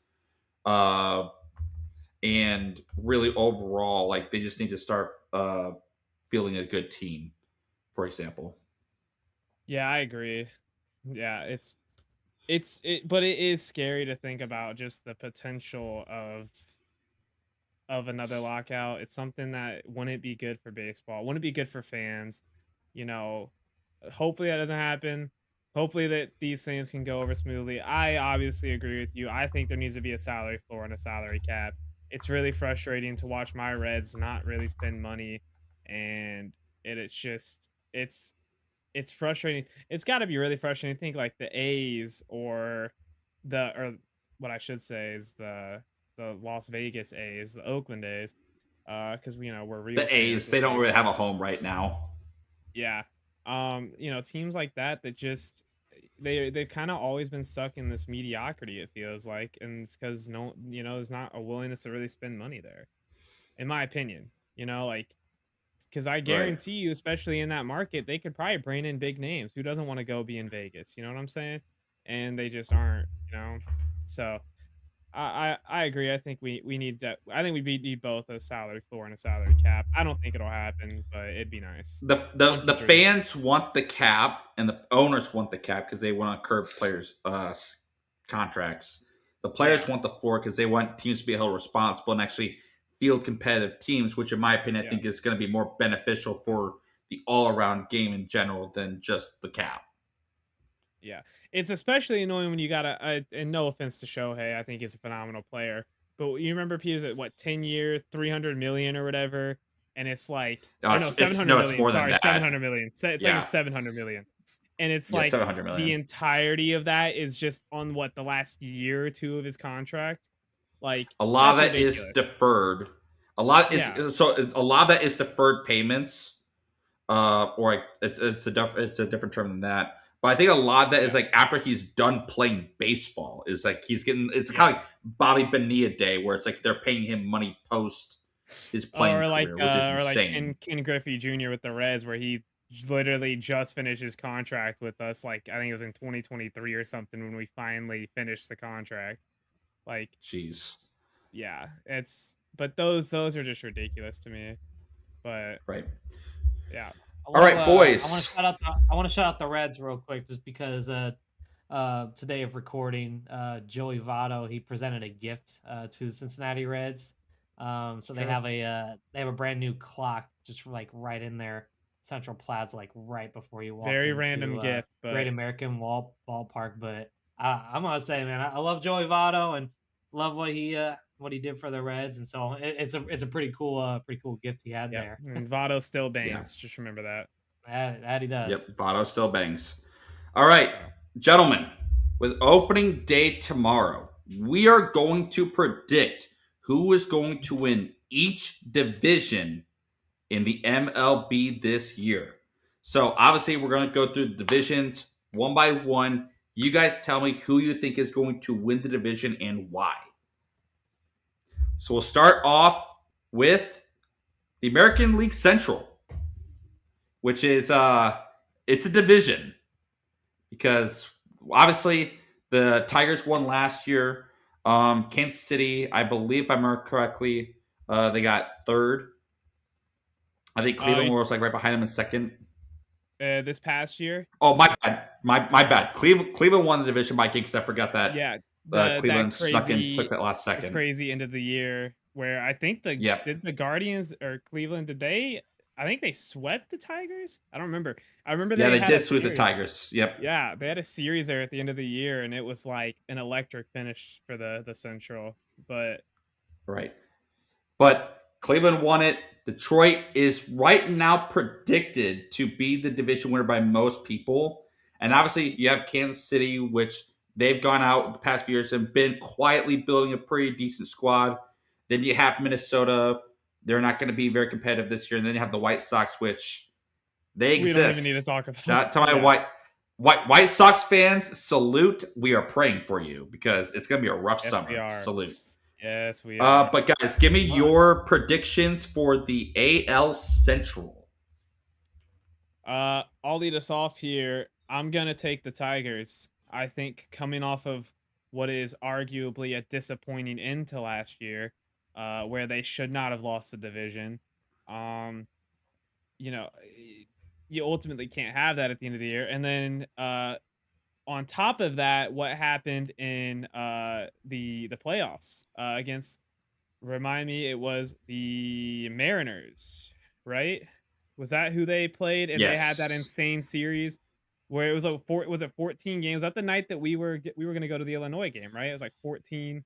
And really overall, like they just need to start fielding a good team, for example. Yeah, I agree. Yeah, but it is scary to think about just the potential of another lockout. It's something that wouldn't be good for baseball, wouldn't be good for fans. You know, hopefully that doesn't happen. Hopefully that these things can go over smoothly. I obviously agree with you. I think there needs to be a salary floor and a salary cap. It's really frustrating to watch my Reds not really spend money, and it's just it's frustrating. It's got to be really frustrating to think like the A's or what I should say is the Las Vegas A's, the Oakland A's, because we're real The fans A's, of they don't really have a baseball. home right now. Yeah. Teams like that just they've kind of always been stuck in this mediocrity, it feels like, and it's because there's not a willingness to really spend money there, in my opinion. Like, because I Right. guarantee you, especially in that market, they could probably bring in big names. Who doesn't want to go be in Vegas? You know what I'm saying? And they just aren't. So I agree. I think we need that. I think we need both a salary floor and a salary cap. I don't think it'll happen, but it'd be nice. The One the team's really fans want the cap and the owners want the cap because they want to curb players' contracts. The players yeah, want the floor because they want teams to be held responsible and actually field competitive teams, which in my opinion I yeah. think is going to be more beneficial for the all around game in general than just the cap. Yeah, it's especially annoying when you got and no offense to Shohei, I think he's a phenomenal player, but you remember he was at what 10 year, 300 million or whatever, and it's like, No, or no, it's 700 no, it's million. more than Sorry, that. 700 million. It's like Yeah, it's 700 million, and it's yeah, like 700 the million. entirety of that is just on what the last year or two of his contract. Like A lot of that's that is ridiculous. deferred. A lot Yeah, a lot of that is deferred payments. Or like it's a different term than that. But I think a lot of that is yeah, like after he's done playing baseball, is like he's getting it's kind yeah. of like Bobby Bonilla day where it's like they're paying him money post his playing career, which is Or like insane. Ken Griffey Jr. with the Reds, where he literally just finished his contract with us. Like I think it was in 2023 or something when we finally finished the contract. Like, Jeez. yeah, it's but those are just ridiculous to me. But Right. yeah, I All love. right, I want boys. to shout out. I want to shout out the Reds real quick, just because today of recording, Joey Votto, he presented a gift to the Cincinnati Reds. So sure. they have a brand new clock just like right in their central plaza, like right before you walk Very random into gift, Great but American Ballpark. But I'm gonna say, man, I love Joey Votto and love what he did for the Reds, and so it's a pretty cool gift he had yeah, there. and Votto still Yeah. bangs. Just remember that. That he Yep. does. Votto still bangs. All right, So gentlemen. With opening day tomorrow, we are going to predict who is going to win each division in the MLB this year. So obviously, we're going to go through the divisions one by one. You guys tell me who you think is going to win the division and why. So we'll start off with the American League Central, which is it's a division because obviously the Tigers won last year. Kansas City, I believe, if I remember correctly, they got third. I think oh, Cleveland was like right behind them in second. this past year, Oh, my bad. My bad. Cleveland won the division by game because I forgot that yeah, that Cleveland snuck in, took that last the second. crazy end of the year where I think Yep. did the Guardians or Cleveland I think they swept the Tigers. I don't remember. I remember Yeah, they they had a did sweep the series. Tigers. Yep. Yeah, they had a series there at the end of the year, and it was like an electric finish for the Central. But Right. But Cleveland won it. Detroit is right now predicted to be the division winner by most people. And obviously, you have Kansas City, which They've gone out the past few years and been quietly building a pretty decent squad. Then you have Minnesota. They're not going to be very competitive this year. And then you have the White Sox, which they We don't even need to exist. talk about Shout out to my yeah. White Sox fans. Salute. We are praying for you because it's going to be a rough Yes, we summer. are. Salute. Yes, we are. But guys, give me All right. your predictions for the AL Central. I'll lead us off here. I'm gonna take the Tigers. I think coming off of what is arguably a disappointing end to last year, where they should not have lost the division. Um, you know, you ultimately can't have that at the end of the year. And then on top of that, what happened in the playoffs against, remind me, it was the Mariners, right? Was that who they played? And they had that Yes. insane series where it was was it 14 games? Was that the night that we were going to go to the Illinois game, right? It was like 14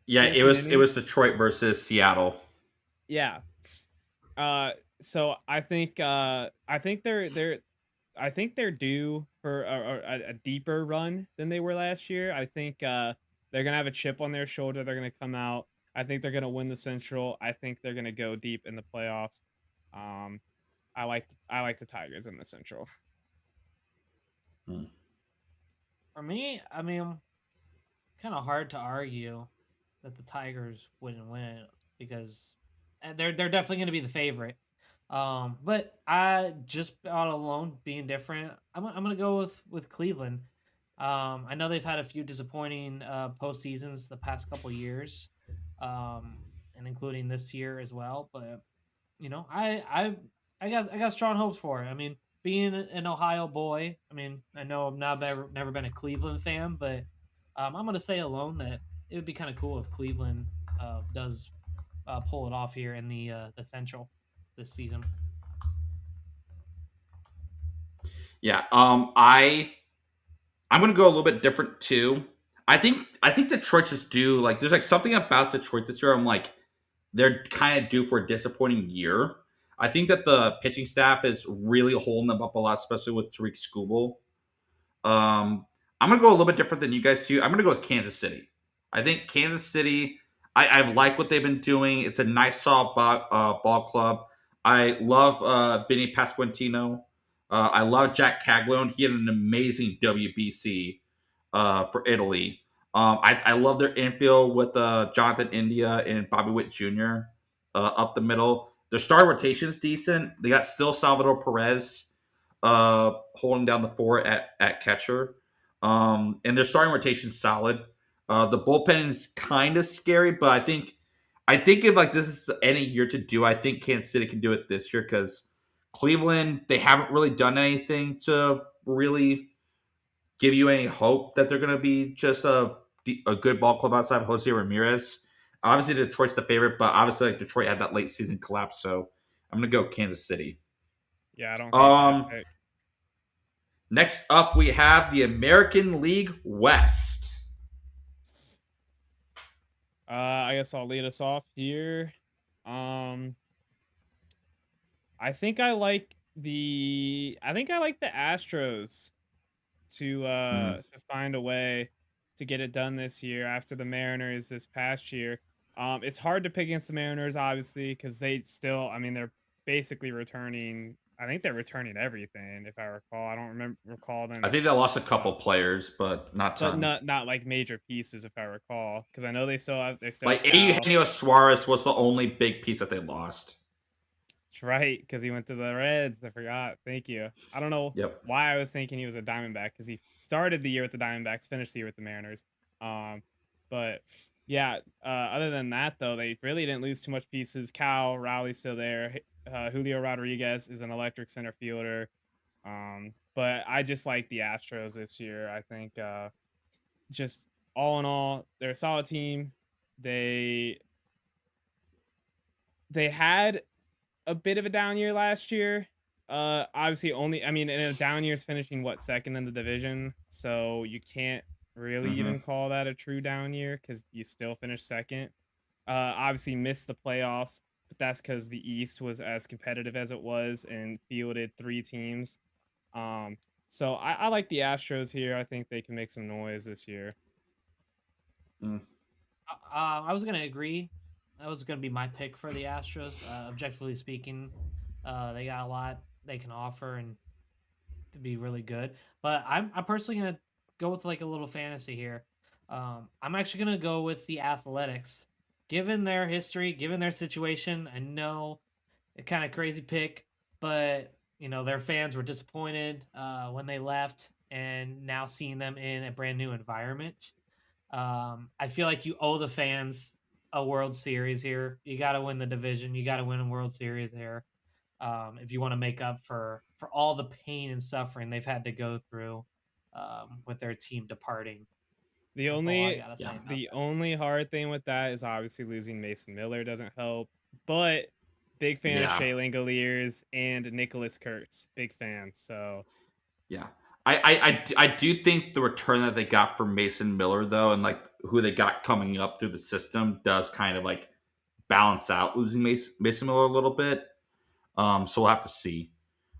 Yeah, it 14 was innings. Detroit versus Seattle. Yeah. So I think they're due for a deeper run than they were last year. I think they're gonna have a chip on their shoulder. They're gonna come out. I think they're gonna win the Central. I think they're gonna go deep in the playoffs. Um, I like the Tigers in the Central. For me, I mean, kind of hard to argue that the Tigers wouldn't win it because they're definitely going to be the favorite. But I just out alone being different, I'm gonna go with Cleveland. I know they've had a few disappointing postseasons the past couple years, and including this year as well. But I got strong hopes for it. I mean, being an Ohio boy, I mean, I know I'm not never been a Cleveland fan, but I'm gonna say alone that it would be kind of cool if Cleveland does pull it off here in the Central this season. Yeah. I'm gonna go a little bit different too. I think Detroit just do like there's like something about Detroit this year. I'm like they're kind of due for a disappointing year. I think that the pitching staff is really holding them up a lot, especially with Tariq Skubal. Um, I'm gonna go a little bit different than you guys too. I'm gonna go with Kansas City. I think Kansas City. I like what they've been doing. It's a nice, solid ball club. I love Vinny Pasquantino. I love Jack Caglone. He had an amazing WBC for Italy. I love their infield with Jonathan India and Bobby Witt Jr. Up the middle. Their star rotation is decent. They got still Salvador Perez holding down the fort at catcher. And their starting rotation is solid. The bullpen is kind of scary, but I think if like this is any year to do, I think Kansas City can do it this year because Cleveland they haven't really done anything to really give you any hope that they're going to be just a good ball club outside of Jose Ramirez. Obviously, Detroit's the favorite, but obviously, like Detroit had that late season collapse, so I'm going to go Kansas City. Yeah, I don't hate that Um, pick. Next up, we have the American League West. I guess I'll lead us off here. Um, I think I like the Astros Mm. to find a way to get it done this year after the Mariners this past year. It's hard to pick against the Mariners, obviously, because they still, I mean, they're basically returning. I think they're returning everything, if I recall. I don't recall I them, think they lost a couple players, but not but ton. not like major pieces, if I recall, because I know they still have Like Cal. Eugenio Suarez was the only big piece that they lost. That's right, because he went to the Reds. I forgot. Thank you. I don't know Yep. why I was thinking he was a Diamondback because he started the year with the Diamondbacks, finished the year with the Mariners. Um, but yeah, other than that though, they really didn't lose too much pieces. Cal Rowley's still there. Julio Rodriguez is an electric center fielder. But I just like the Astros this year. I think just all in all, they're a solid team. They they had a bit of a down year last year. Obviously only I mean in a down year is finishing what, second in the division. So you can't really Hmm. even call that a true down year because you still finished second. Obviously missed the playoffs, but that's because the East was as competitive as it was and fielded three teams. Um, So I like the Astros here. I think they can make some noise this year. I was gonna agree. That was gonna be my pick for the Astros. Objectively speaking, they got a lot they can offer and to be really good. But I'm personally gonna go with like a little fantasy here. I'm actually gonna go with the Athletics, given their history, given their situation. I know a kind of crazy pick, but their fans were disappointed when they left, and now seeing them in a brand new environment, I feel like you owe the fans a World Series here. You got to win the division. You got to win a World Series here. If you want to make up for all the pain and suffering they've had to go through with their team departing. The That's all I only gotta say about the that. only hard thing with that is obviously losing Mason Miller doesn't help. But big fan of Yeah. Shea Langoliers and Nicholas Kurtz. Big fan. So Yeah. I do think the return that they got from Mason Miller, though, and like who they got coming up through the system does kind of like balance out losing Mason Miller a little bit. So we'll have to see.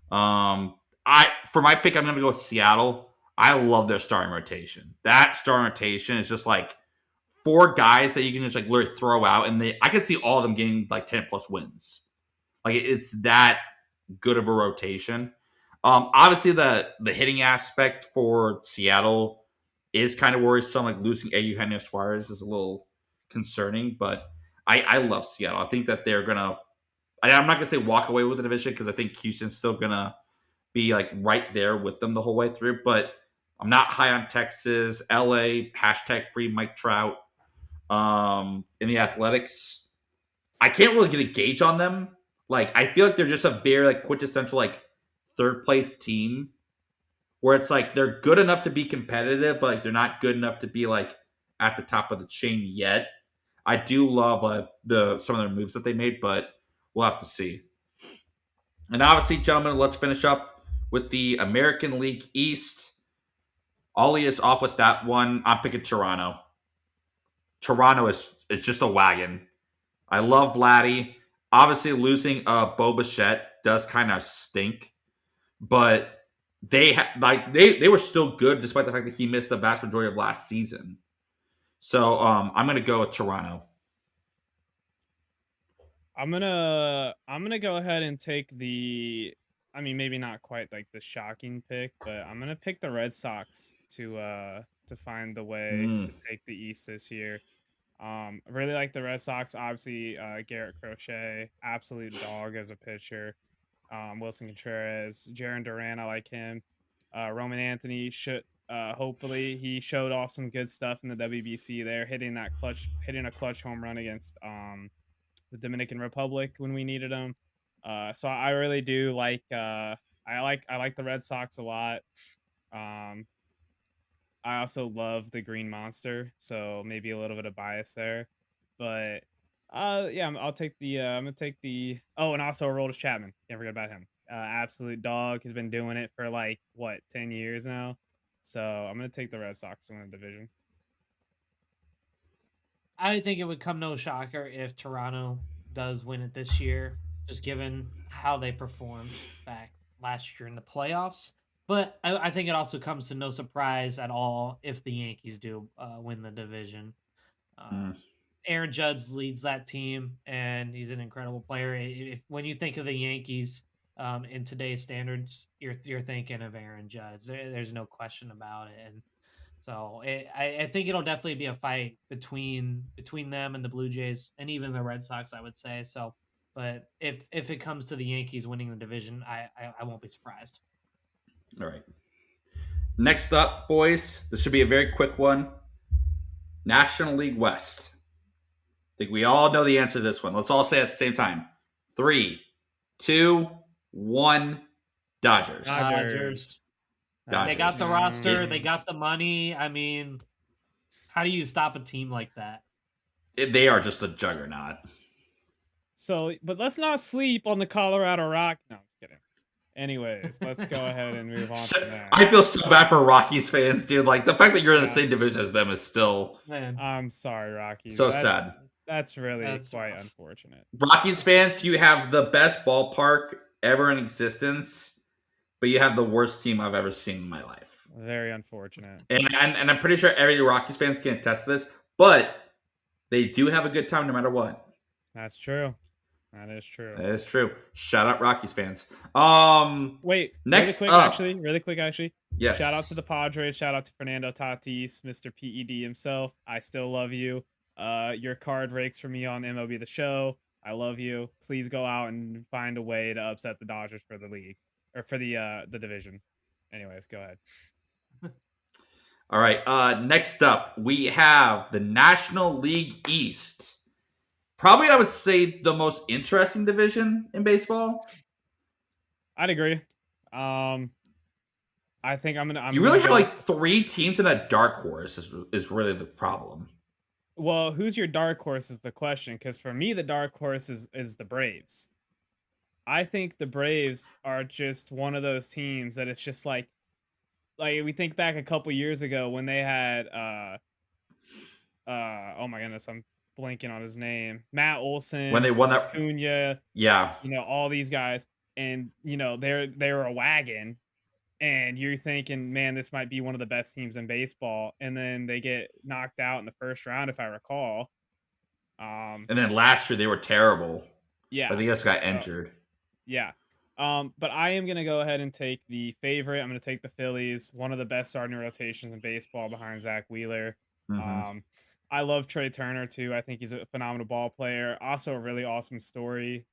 For my pick, I'm gonna go with Seattle. I love their starting rotation. That starting rotation is just like four guys that you can just like literally throw out, and I can see all of them getting like 10+ wins. Like it's that good of a rotation. Obviously the hitting aspect for Seattle is kind of worrisome. Like losing Eugenio Suarez is a little concerning, but I love Seattle. I think that they're gonna. I'm not gonna say walk away with the division because I think Houston's still gonna be like right there with them the whole way through. But I'm not high on Texas, LA, #free Mike Trout. In the Athletics, I can't really get a gauge on them. Like I feel like they're just a very like quintessential like third place team where it's like they're good enough to be competitive, but like they're not good enough to be like at the top of the chain yet. I do love some of their moves that they made, but we'll have to see. And obviously, gentlemen, let's finish up with the American League East. Ollie is off with that one. I'm picking Toronto. Toronto is just a wagon. I love Vladdy. Obviously, losing Bo Bichette does kind of stink, but they were still good despite the fact that he missed the vast majority of last season. So I'm gonna go with Toronto. I'm gonna go ahead and take maybe not quite like the shocking pick, but I'm gonna pick the Red Sox to find the way to take the East this year. I really like the Red Sox. Obviously, Garrett Crochet, absolute dog as a pitcher. Wilson Contreras, Jaron Duran, I like him. Roman Anthony hopefully he showed off some good stuff in the WBC there, hitting a clutch home run against the Dominican Republic when we needed him. So I really do like I like the Red Sox a lot. I also love the Green Monster, so maybe a little bit of bias there. But yeah, I'm gonna take the and also Aroldis Chapman. Can't forget about him. Absolute dog. He's been doing it for like 10 years now. So I'm gonna take the Red Sox to win the division. I think it would come no shocker if Toronto does win it this year, just given how they performed back last year in the playoffs. But I think it also comes to no surprise at all if the Yankees do win the division. Aaron Judge leads that team, and he's an incredible player. When you think of the Yankees in today's standards, you're thinking of Aaron Judge. There's no question about it. And so I think it'll definitely be a fight between them and the Blue Jays and even the Red Sox, I would say. So, but if it comes to the Yankees winning the division, I won't be surprised. All right. Next up, boys, this should be a very quick one. National League West. I think we all know the answer to this one. Let's all say it at the same time. 3, 2, 1. Dodgers. Dodgers. They got the roster. They got the money. I mean, how do you stop a team like that? They are just a juggernaut. So, but let's not sleep on the Colorado Rock. No, I'm kidding. Anyways, let's go ahead and move on to that. I feel so bad for Rockies fans, dude. Like, the fact that you're in the same division as them is still... Man. I'm sorry, Rockies. So sad. That's really quite unfortunate. Rockies fans, you have the best ballpark ever in existence, but you have the worst team I've ever seen in my life. Very unfortunate. And I'm pretty sure every Rockies fans can attest to this, but they do have a good time no matter what. That's true. That is true. That is true. Shout out Rockies fans. Wait, next really quick, actually. Yes. Shout out to the Padres. Shout out to Fernando Tatis, Mr. PED himself. I still love you. Your card rakes for me on MLB The Show. I love you. Please go out and find a way to upset the Dodgers for the league or for the division. Anyways, go ahead. All right. Next up, we have the National League East. Probably, I would say, the most interesting division in baseball. I'd agree. I think you really have like 3 teams in a dark horse is really the problem. Well, who's your dark horse is the question, because for me, the dark horse is the Braves. I think the Braves are just one of those teams that it's just like we think back a couple years ago when they had oh my goodness, I'm blanking on his name. Matt Olson, when they won that Acuna, yeah, all these guys, and they were a wagon, and you're thinking, man, this might be one of the best teams in baseball, and then they get knocked out in the first round, if I recall. And then last year they were terrible. Yeah, I think just got injured. Yeah. But I am gonna go ahead and take the favorite. I'm gonna take the Phillies, one of the best starting rotations in baseball behind Zach Wheeler. Mm-hmm. I love Trey Turner too. I think he's a phenomenal ball player. Also a really awesome story.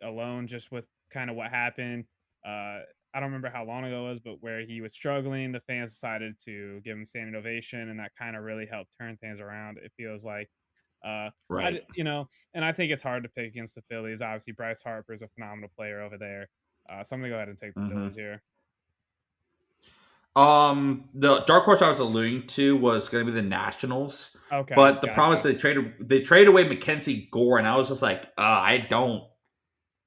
Alone just with kind of what happened. I don't remember how long ago it was, but where he was struggling, the fans decided to give him standing ovation, and that kind of really helped turn things around. It feels like. Right. And I think it's hard to pick against the Phillies. Obviously, Bryce Harper is a phenomenal player over there. So I'm gonna go ahead and take the Phillies here. The dark horse I was alluding to was going to be the Nationals. Okay, but the problem is they traded away Mackenzie Gore, and I was just like, I don't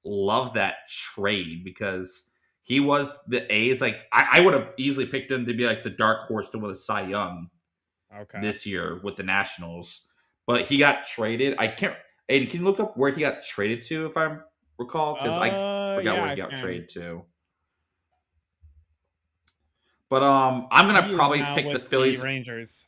love that trade because he was the A's. Like I would have easily picked him to be like the dark horse to win a Cy Young this year with the Nationals. But he got traded. I can't. Aiden, can you look up where he got traded to, if I recall? Because I forgot where he got traded to. But I'm gonna probably pick the Phillies. The Rangers.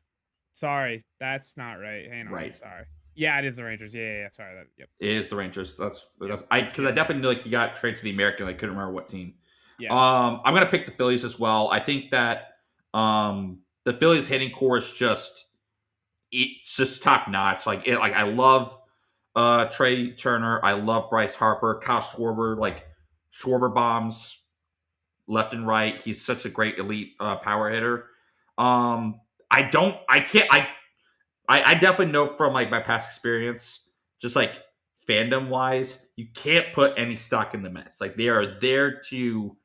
Sorry, that's not right. Hang on. Right. Sorry. Yeah, it is the Rangers. Yeah. Sorry. Yep. It is the Rangers. That's because I definitely knew he got traded to the American. I couldn't remember what team. Yeah. I'm gonna pick the Phillies as well. I think that the Phillies hitting core is just top notch. I love Trey Turner. I love Bryce Harper, Kyle Schwarber. Like Schwarber bombs left and right. He's such a great elite power hitter. I definitely know from like my past experience, just like fandom wise, you can't put any stock in the Mets. Like they are there to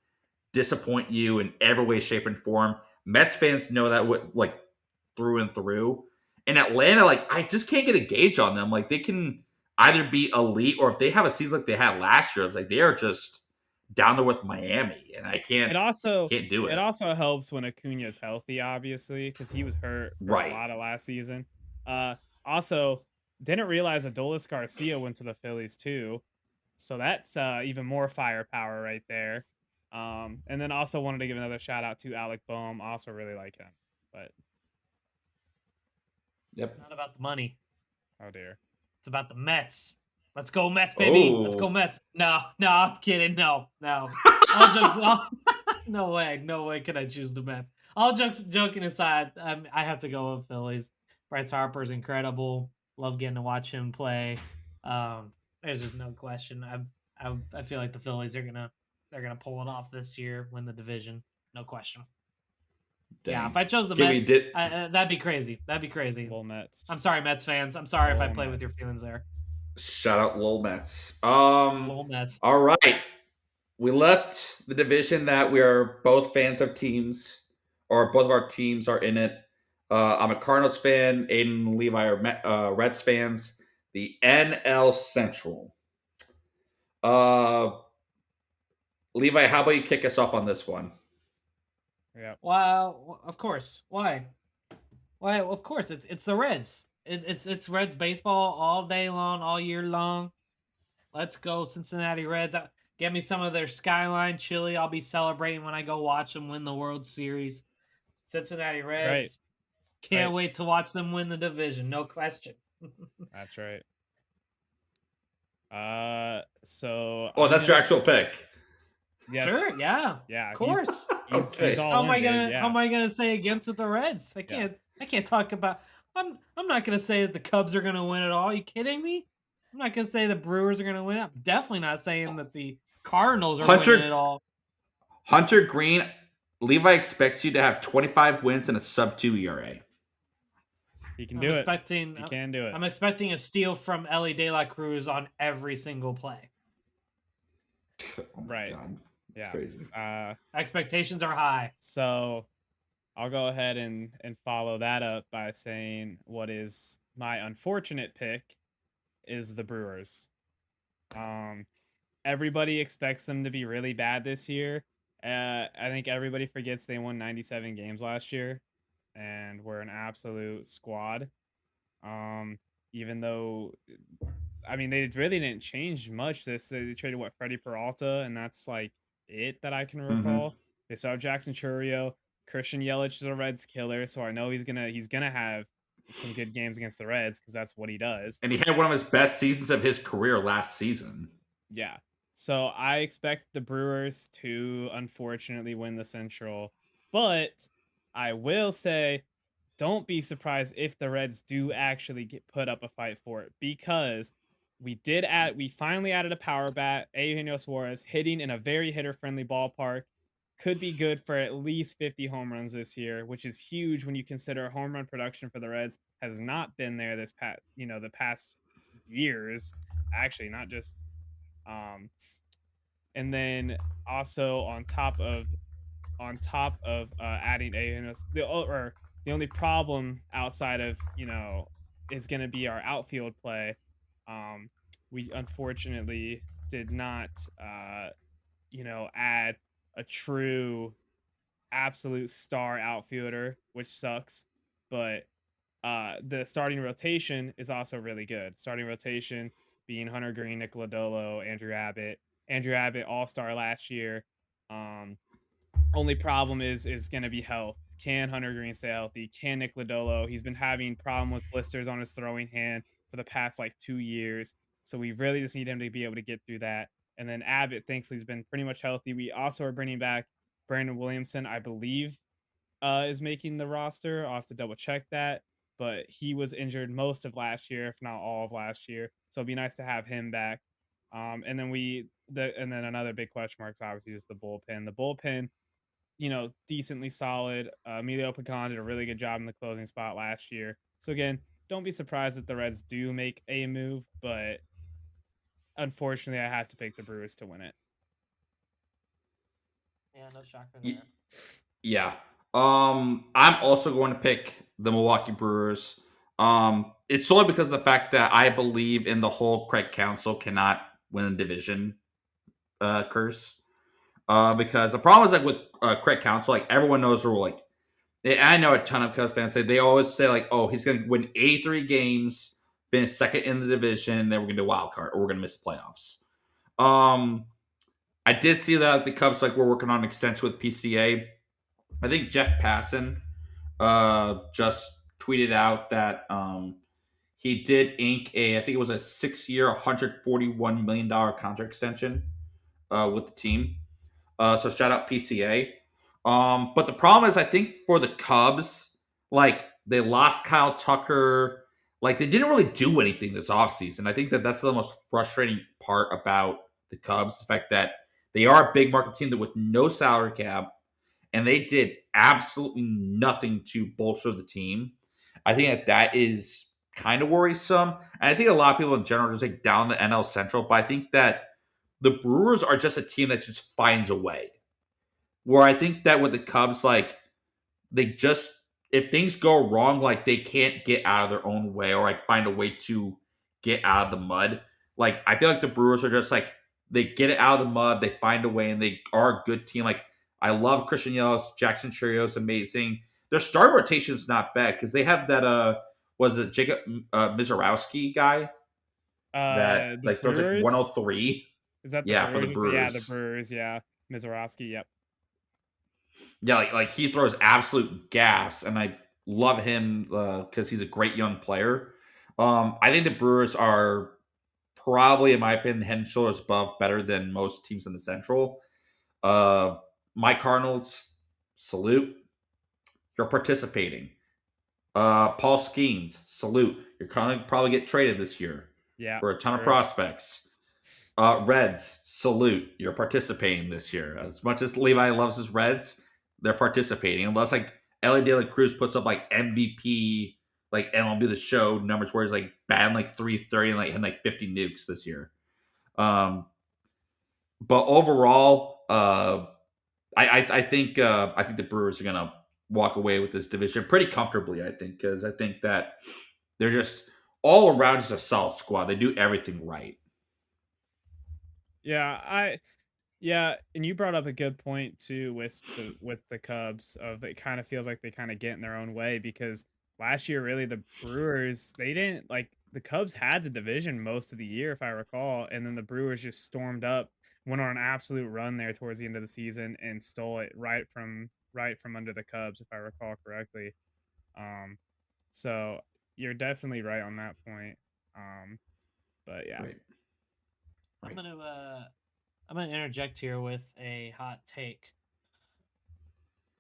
disappoint you in every way, shape, and form. Mets fans know that like through and through. In Atlanta, like I just can't get a gauge on them. Like they can either be elite or if they have a season like they had last year, like they are just down there with Miami, and I can't. Can't do it. It also helps when Acuna is healthy, obviously, because he was hurt for a lot of last season. Also, didn't realize Adolis Garcia went to the Phillies too, so that's even more firepower right there. And then also wanted to give another shout out to Alec Boehm. Also really like him, but it's not about the money. Oh dear, it's about the Mets. Let's go Mets, baby. Oh. Let's go Mets. No, I'm kidding. No. All jokes. No way can I choose the Mets. All joking aside, I have to go with Phillies. Bryce Harper's incredible. Love getting to watch him play. There's just no question. I feel like the Phillies are gonna pull it off this year, win the division, no question. Dang. Yeah, if I chose the Mets, that'd be crazy. Lol Mets. I'm sorry, Mets fans. I'm sorry if I play with your feelings there. Shout out Lol Mets. Lol Mets. All right. We left the division that we are both fans of teams, or both of our teams are in it. I'm a Cardinals fan. Aiden and Levi are Reds fans. The NL Central. Levi, how about you kick us off on this one? Yeah. Well, of course. Why? Of course, it's the Reds. It's Reds baseball all day long, all year long. Let's go Cincinnati Reds. Get me some of their Skyline chili. I'll be celebrating when I go watch them win the World Series. Cincinnati Reds. Can't wait to watch them win the division. No question. That's right. So. Oh, that's your actual pick. Yes. Sure. Yeah. Yeah. Of course. He's all how am I in, gonna? dude, yeah. How am I gonna say against with the Reds? I can't. I can't talk about. I'm not gonna say that the Cubs are gonna win it all. Are you kidding me? I'm not gonna say the Brewers are gonna win. I'm definitely not saying that the Cardinals are winning it all. Hunter Green, Levi expects you to have 25 wins and a sub-2 ERA. He can do it. He can do it. I'm expecting a steal from Ellie De La Cruz on every single play. Oh my God. That's crazy. Expectations are high. So I'll go ahead and follow that up by saying what is my unfortunate pick is the Brewers. Everybody expects them to be really bad this year. I think everybody forgets they won 97 games last year and were an absolute squad. Even though, I mean, they really didn't change much. They traded Freddie Peralta, and that's like it that I can recall. They still have Jackson Chourio. Christian Yelich is a Reds killer, so I know he's gonna have some good games against the Reds because that's what he does. And he had one of his best seasons of his career last season. Yeah. So I expect the Brewers to unfortunately win the Central, but I will say don't be surprised if the Reds do actually put up a fight for it because we finally added a power bat, Eugenio Suarez, hitting in a very hitter-friendly ballpark. Could be good for at least 50 home runs this year, which is huge when you consider home run production for the Reds has not been there the past years. Actually, not just and then also on top of adding the only problem outside of is going to be our outfield play. We unfortunately did not add a true absolute star outfielder, which sucks, but the starting rotation is also really good. Starting rotation being Hunter Green, Nick Lodolo, Andrew Abbott, all-star last year. Only problem is going to be health. Can Hunter Green stay healthy? Can Nick Lodolo? He's been having problem with blisters on his throwing hand for the past 2 years. So we really just need him to be able to get through that. And then Abbott, thankfully, has been pretty much healthy. We also are bringing back Brandon Williamson, I believe, is making the roster. I'll have to double check that. But he was injured most of last year, if not all of last year. So it'd be nice to have him back. And then another big question mark is obviously just the bullpen. The bullpen, decently solid. Emilio Pagan did a really good job in the closing spot last year. So again, don't be surprised if the Reds do make a move, but unfortunately, I have to pick the Brewers to win it. Yeah, no shocker there. Yeah. I'm also going to pick the Milwaukee Brewers. It's solely because of the fact that I believe in the whole Craig Counsell cannot win a division curse. Because the problem is with Craig Counsell, everyone knows the rule. I know a ton of Cubs fans they always say oh, he's going to win 83 games, finish second in the division, and then we're going to do a wild card or we're going to miss the playoffs. I did see that the Cubs were working on an extension with PCA. I think Jeff Passan just tweeted out that he did ink I think it was a 6-year, $141 million contract extension with the team. So shout out PCA. But the problem is, I think for the Cubs, they lost Kyle Tucker. They didn't really do anything this offseason. I think that's the most frustrating part about the Cubs, the fact that they are a big market team with no salary cap, and they did absolutely nothing to bolster the team. I think that is kind of worrisome. And I think a lot of people in general are just down the NL Central, but I think that the Brewers are just a team that just finds a way. Where I think that with the Cubs, they just, if things go wrong, they can't get out of their own way or find a way to get out of the mud. I feel like the Brewers are just they get it out of the mud, they find a way, and they are a good team. I love Christian Yelich, Jackson Chourio is amazing. Their starting rotation is not bad because they have that was it Jacob Mizorowski guy that throws 103. Is that the Yeah, for the Brewers? Yeah, the Brewers. Brewers. Yeah, Mizorowski. Yep. Yeah, like he throws absolute gas, and I love him because he's a great young player. I think the Brewers are probably, in my opinion, head and shoulders above better than most teams in the Central. Uh, my Cardinals, salute. You're participating. Paul Skeens, salute. You're going to probably get traded this year Yeah. for a ton of True. prospects. Reds, salute. You're participating this year. As much as Levi loves his Reds, they're participating. Unless like Ellie De La Cruz puts up like MVP, like MLB The Show numbers where he's like batting like 330 and like hitting like 50 nukes this year. But overall, I think the Brewers are gonna walk away with this division pretty comfortably. I think because I think that they're just all around just a solid squad. They do everything right. Yeah, yeah, and you brought up a good point too with the Cubs of it kind of feels like they kind of get in their own way because last year really the Brewers they didn't like the Cubs had the division most of the year if I recall and then the Brewers just stormed up went on an absolute run there towards the end of the season and stole it right from under the Cubs if I recall correctly. Um so you're definitely right on that point. Um but yeah. Right. I'm Right. gonna interject here with a hot take.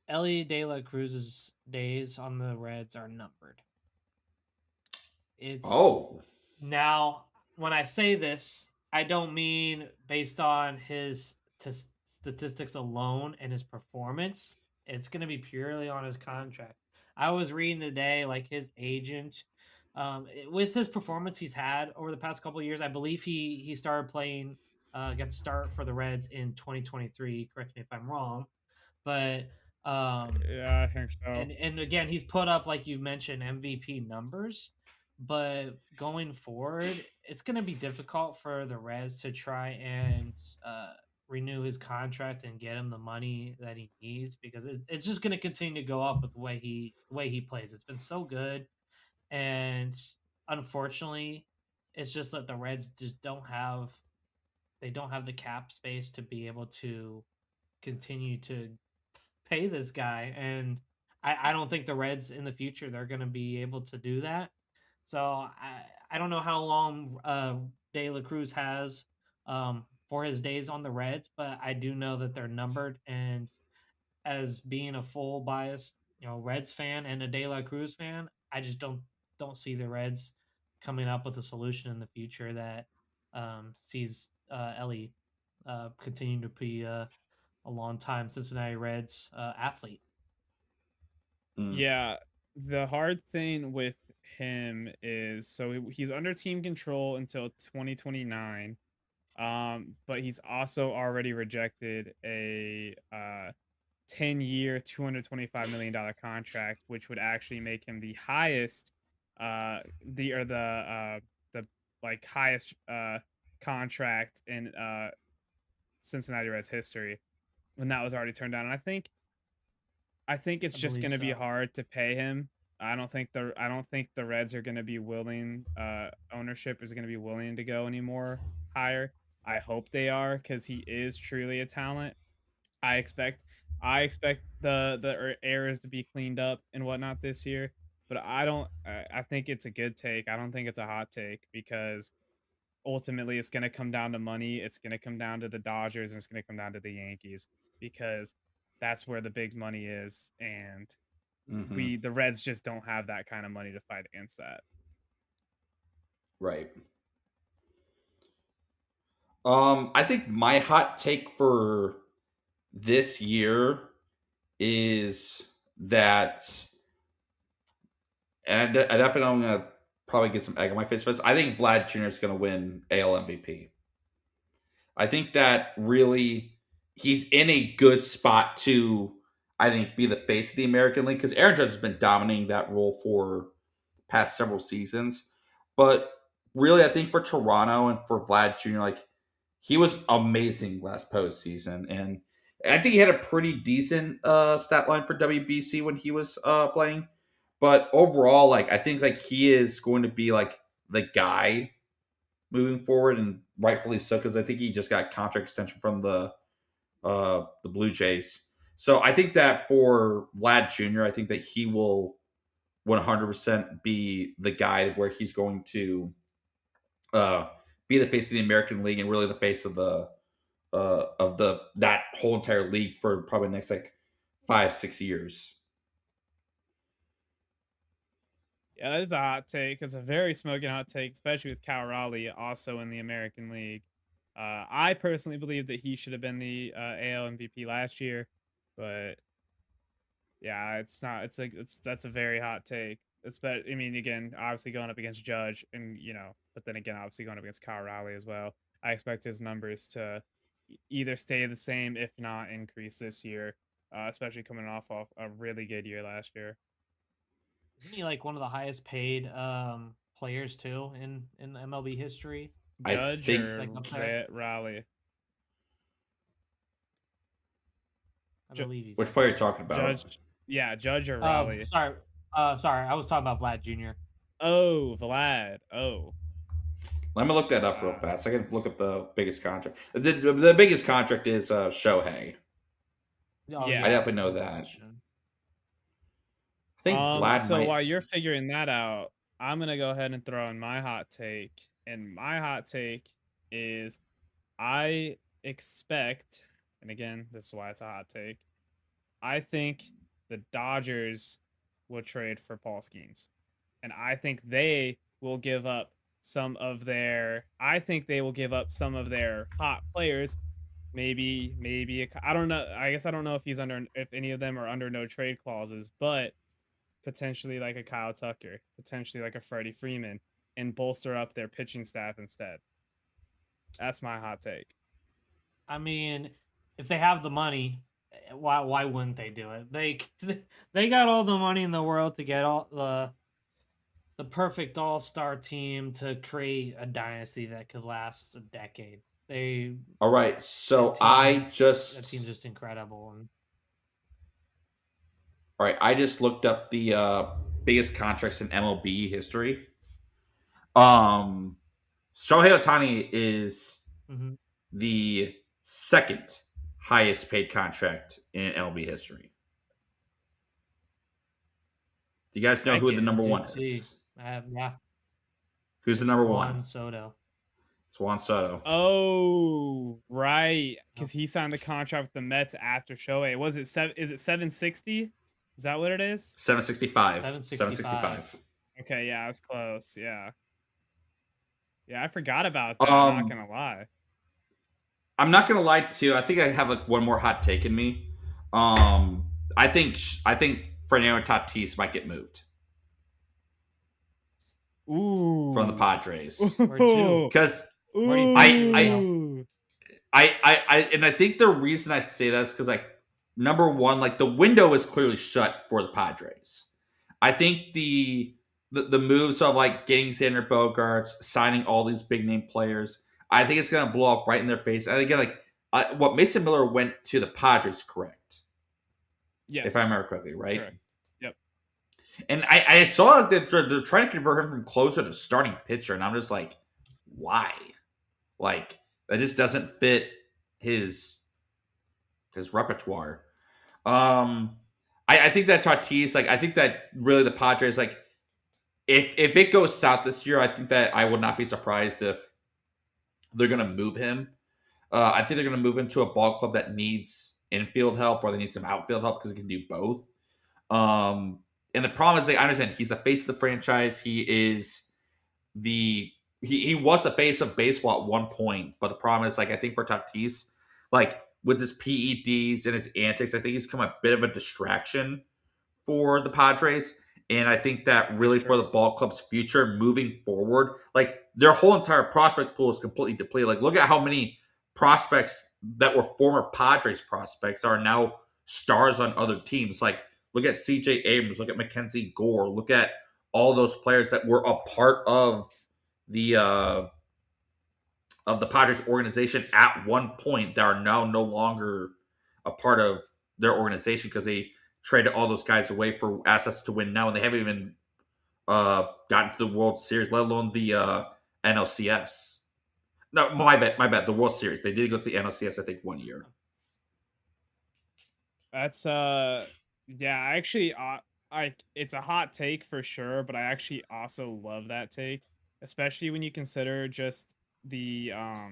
Ellie De La Cruz's days on the Reds are numbered. It's Oh. now when I say this, I don't mean based on his statistics alone and his performance. It's going to be purely on his contract. I was reading today, like his agent, with his performance he's had over the past couple of years. I believe he started playing, got start for the Reds in 2023. Correct me if I'm wrong, but Yeah, I think so. and again, he's put up like you mentioned MVP numbers, but going forward, it's going to be difficult for the Reds to try and renew his contract and get him the money that he needs because it's just going to continue to go up with the way he plays. It's been so good, and unfortunately, it's just that the Reds just don't have the cap space to be able to continue to pay this guy, and I don't think the Reds in the future they're going to be able to do that. So I don't know how long De La Cruz has for his days on the Reds, but I do know that they're numbered. And as being a full biased Reds fan and a De La Cruz fan, I just don't see the Reds coming up with a solution in the future that sees Ellie continuing to be a long time Cincinnati Reds athlete. Mm. Yeah, the hard thing with him is so he's under team control until 2029. But he's also already rejected a 10-year, $225 million contract, which would actually make him the highest the like highest contract in Cincinnati Reds history when that was already turned down. And I think it's I just believe gonna be so. hard to pay him. I don't think the Reds are gonna be willing. Ownership is gonna be willing to go any more higher. I hope they are because he is truly a talent. I expect I expect the errors to be cleaned up and whatnot this year. But I don't. I think it's a good take. I don't think it's a hot take because ultimately it's going to come down to money. It's going to come down to the Dodgers and it's going to come down to the Yankees because that's where the big money is and Hmm. the Reds just don't have that kind of money to fight against that. Right. I think my hot take for this year is that, and I definitely am gonna probably get some egg on my face for this. I think Vlad Jr. is gonna win AL MVP. I think that really he's in a good spot to, I think, be the face of the American League because Aaron Judge has been dominating that role for past several seasons. But really, I think for Toronto and for Vlad Jr., like he was amazing last postseason, and I think he had a pretty decent stat line for WBC when he was playing. But overall, like I think like he is going to be like the guy moving forward, and rightfully so, because I think he just got a contract extension from the Blue Jays. So I think that for Vlad Jr., I think that he will 100% be the guy where he's going to be the face of the American League and really the face of the that whole entire league for probably the next like 5-6 years. Yeah, that is a hot take. It's a very smoking hot take, especially with Cal Raleigh also in the American League. I personally believe that he should have been the AL MVP last year, but yeah, it's not. That's a very hot take. I mean, again, obviously going up against Judge, and but then again, obviously going up against Kyle Raleigh as well. I expect his numbers to either stay the same, if not increase this year, especially coming off of a really good year last year. Isn't he like one of the highest paid players too in MLB history? Judge think or like Raleigh? I believe he's which up player are you there. talking about? Judge, yeah, Judge or Raleigh. Sorry, I was talking about Vlad Jr. Oh, Vlad. Oh, Let me look that up real fast. I can look up the biggest contract. The biggest contract is Shohei. Oh, Yeah. I definitely know that. I think Vlad so might. while you're figuring that out, I'm gonna go ahead and throw in my hot take. And my hot take is I expect, and again, this is why it's a hot take, I think the Dodgers will trade for Paul Skeens. And I think they will give up some of their hot players. Maybe I don't know. I guess I don't know if any of them are under no trade clauses, but potentially like a Kyle Tucker, potentially like a Freddie Freeman, and bolster up their pitching staff instead. That's my hot take. I mean, if they have the money, why wouldn't they do it? They got all the money in the world to get all the perfect all-star team to create a dynasty that could last a decade. All right, so that team's just incredible. All right, I just looked up the biggest contracts in MLB history. Shohei Ohtani is the second highest paid contract in MLB history. Do you guys know who the number one is? Yeah. Who's the number one? Juan Soto. It's Juan Soto. Oh, right, because he signed the contract with the Mets after Shohei. Is it 760? Is that what it is? 765. 765. Okay, yeah, I was close. Yeah, I forgot about that. I'm not gonna lie. I'm not gonna lie too. I think I have like one more hot take in me. I think Fernando Tatis might get moved. Ooh, from the Padres. Because I think the reason I say that is because like number one, like the window is clearly shut for the Padres. I think the moves of like getting Xander Bogaerts, signing all these big name players, I think it's gonna blow up right in their face. And again, like what Mason Miller went to the Padres, correct? Yes, if I remember correctly, right? Correct. Yep. And I saw that they're trying to convert him from closer to starting pitcher, and I'm just like, why? Like that just doesn't fit his repertoire. I think that Tatis, like I think that really the Padres, like if it goes south this year, I think that I would not be surprised if they're gonna move him. I think they're gonna move him to a ball club that needs infield help or they need some outfield help because it can do both. And the problem is, like, I understand he's the face of the franchise. He is he was the face of baseball at one point, but the problem is, like, I think for Tatis, like with his PEDs and his antics, I think he's become a bit of a distraction for the Padres. And I think that really for the ball club's future moving forward, like their whole entire prospect pool is completely depleted. Like, look at how many prospects that were former Padres prospects are now stars on other teams. Like, look at CJ Abrams, look at Mackenzie Gore, look at all those players that were a part of the Padres organization at one point that are now no longer a part of their organization because they traded all those guys away for assets to win now, and they haven't even gotten to the World Series, let alone the NLCS. No, my bad. The World Series. They did go to the NLCS, I think, 1 year. That's yeah, I actually it's a hot take for sure, but I actually also love that take, especially when you consider just the uh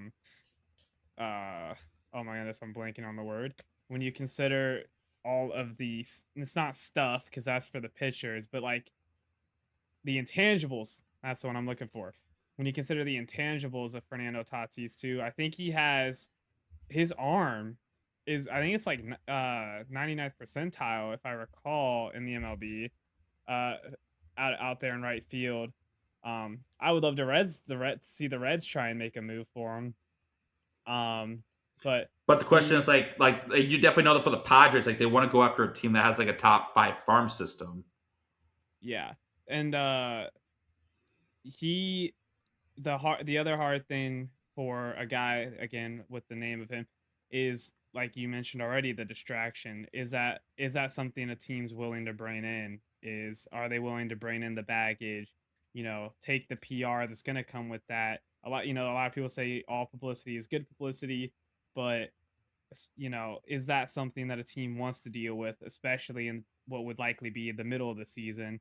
oh my goodness, I'm blanking on the word. When you consider all of it's not stuff because that's for the pitchers, but like the intangibles, that's what I'm looking for. When you consider the intangibles of Fernando Tatis too, I think he has his arm is, I think it's like 99th percentile if I recall in the MLB, uh out there in right field. I would love Reds see the Reds try and make a move for him. But But the question is he like you definitely know that for the Padres, like they want to go after a team that has like a top 5 farm system. yeah. And he the other hard thing for a guy again with the name of him is, like you mentioned already, the distraction. Is that something a team's willing to bring in? Are they willing to bring in the baggage, take the PR that's going to come with that? A lot of people say all publicity is good publicity, but is that something that a team wants to deal with, especially in what would likely be the middle of the season?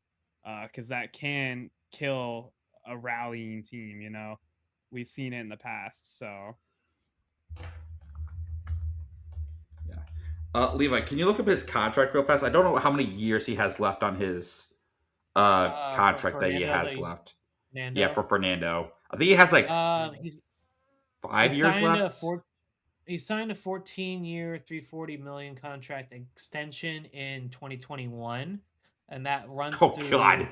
Because that can kill a rallying team. We've seen it in the past. So Yeah. Levi, can you look up his contract real fast? I don't know how many years he has left on his For contract that he Fernando, has left. Yeah, Fernando. for Fernando. I think he has like He's he 5 years signed left. he signed a 14-year, 340 million contract extension in 2021, and that runs Oh through God.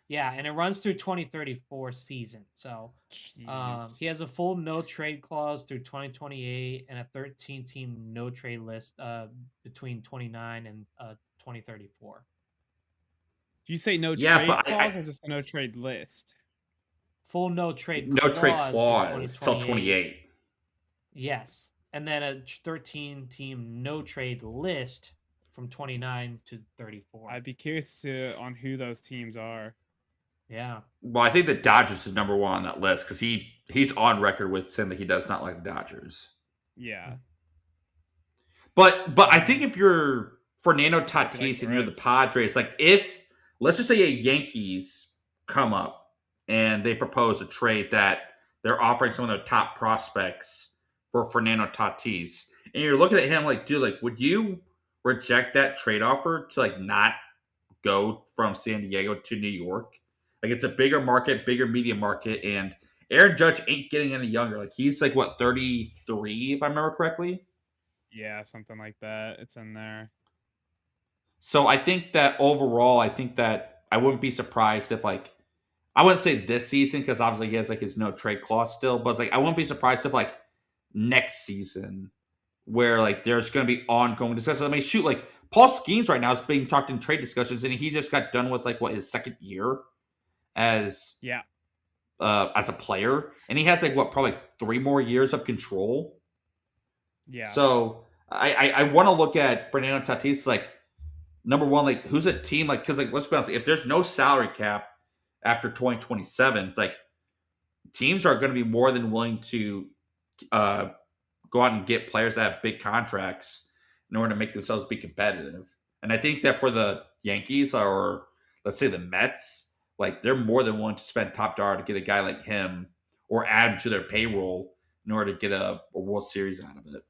yeah, and it runs through 2034 season. So jeez. he has a full no trade clause through 2028 and a 13-team no trade list between 29 and 2034. Do you say no Yeah, trade but clause or just a no trade list? Full no trade no trade clause through clause till 2028. 28. Yes. And then a 13-team no trade list from 29 to 34. I'd be curious on who those teams are. Yeah. Well, I think the Dodgers is number 1 on that list because he's on record with saying that he does not like the Dodgers. Yeah. But I think if you're Fernando Tatis and you're the Reds. Padres, like if let's just say a Yankees come up and they propose a trade that they're offering some of their top prospects for Fernando Tatis, and you're looking at him like, dude, like, would you reject that trade offer to like not go from San Diego to New York? Like it's a bigger market, bigger media market, and Aaron Judge ain't getting any younger. Like he's like what 33, if I remember correctly. Yeah, something like that. It's in there. So I think that overall, I think that I wouldn't be surprised if like I wouldn't say this season because obviously he has like his no trade clause still, but it's like I wouldn't be surprised if like next season where like there's going to be ongoing discussions. I mean, shoot, like Paul Skeens right now is being talked in trade discussions, and he just got done with like what his second year as Yeah. As a player, and he has like what probably 3 more years of control. Yeah. So I want to look at Fernando Tatis like number one, like who's a team like because like let's be honest, if there's no salary cap after 2027, it's like teams are going to be more than willing to go out and get players that have big contracts in order to make themselves be competitive. And I think that for the Yankees or let's say the Mets, like they're more than willing to spend top dollar to get a guy like him or add him to their payroll in order to get a World Series out of it.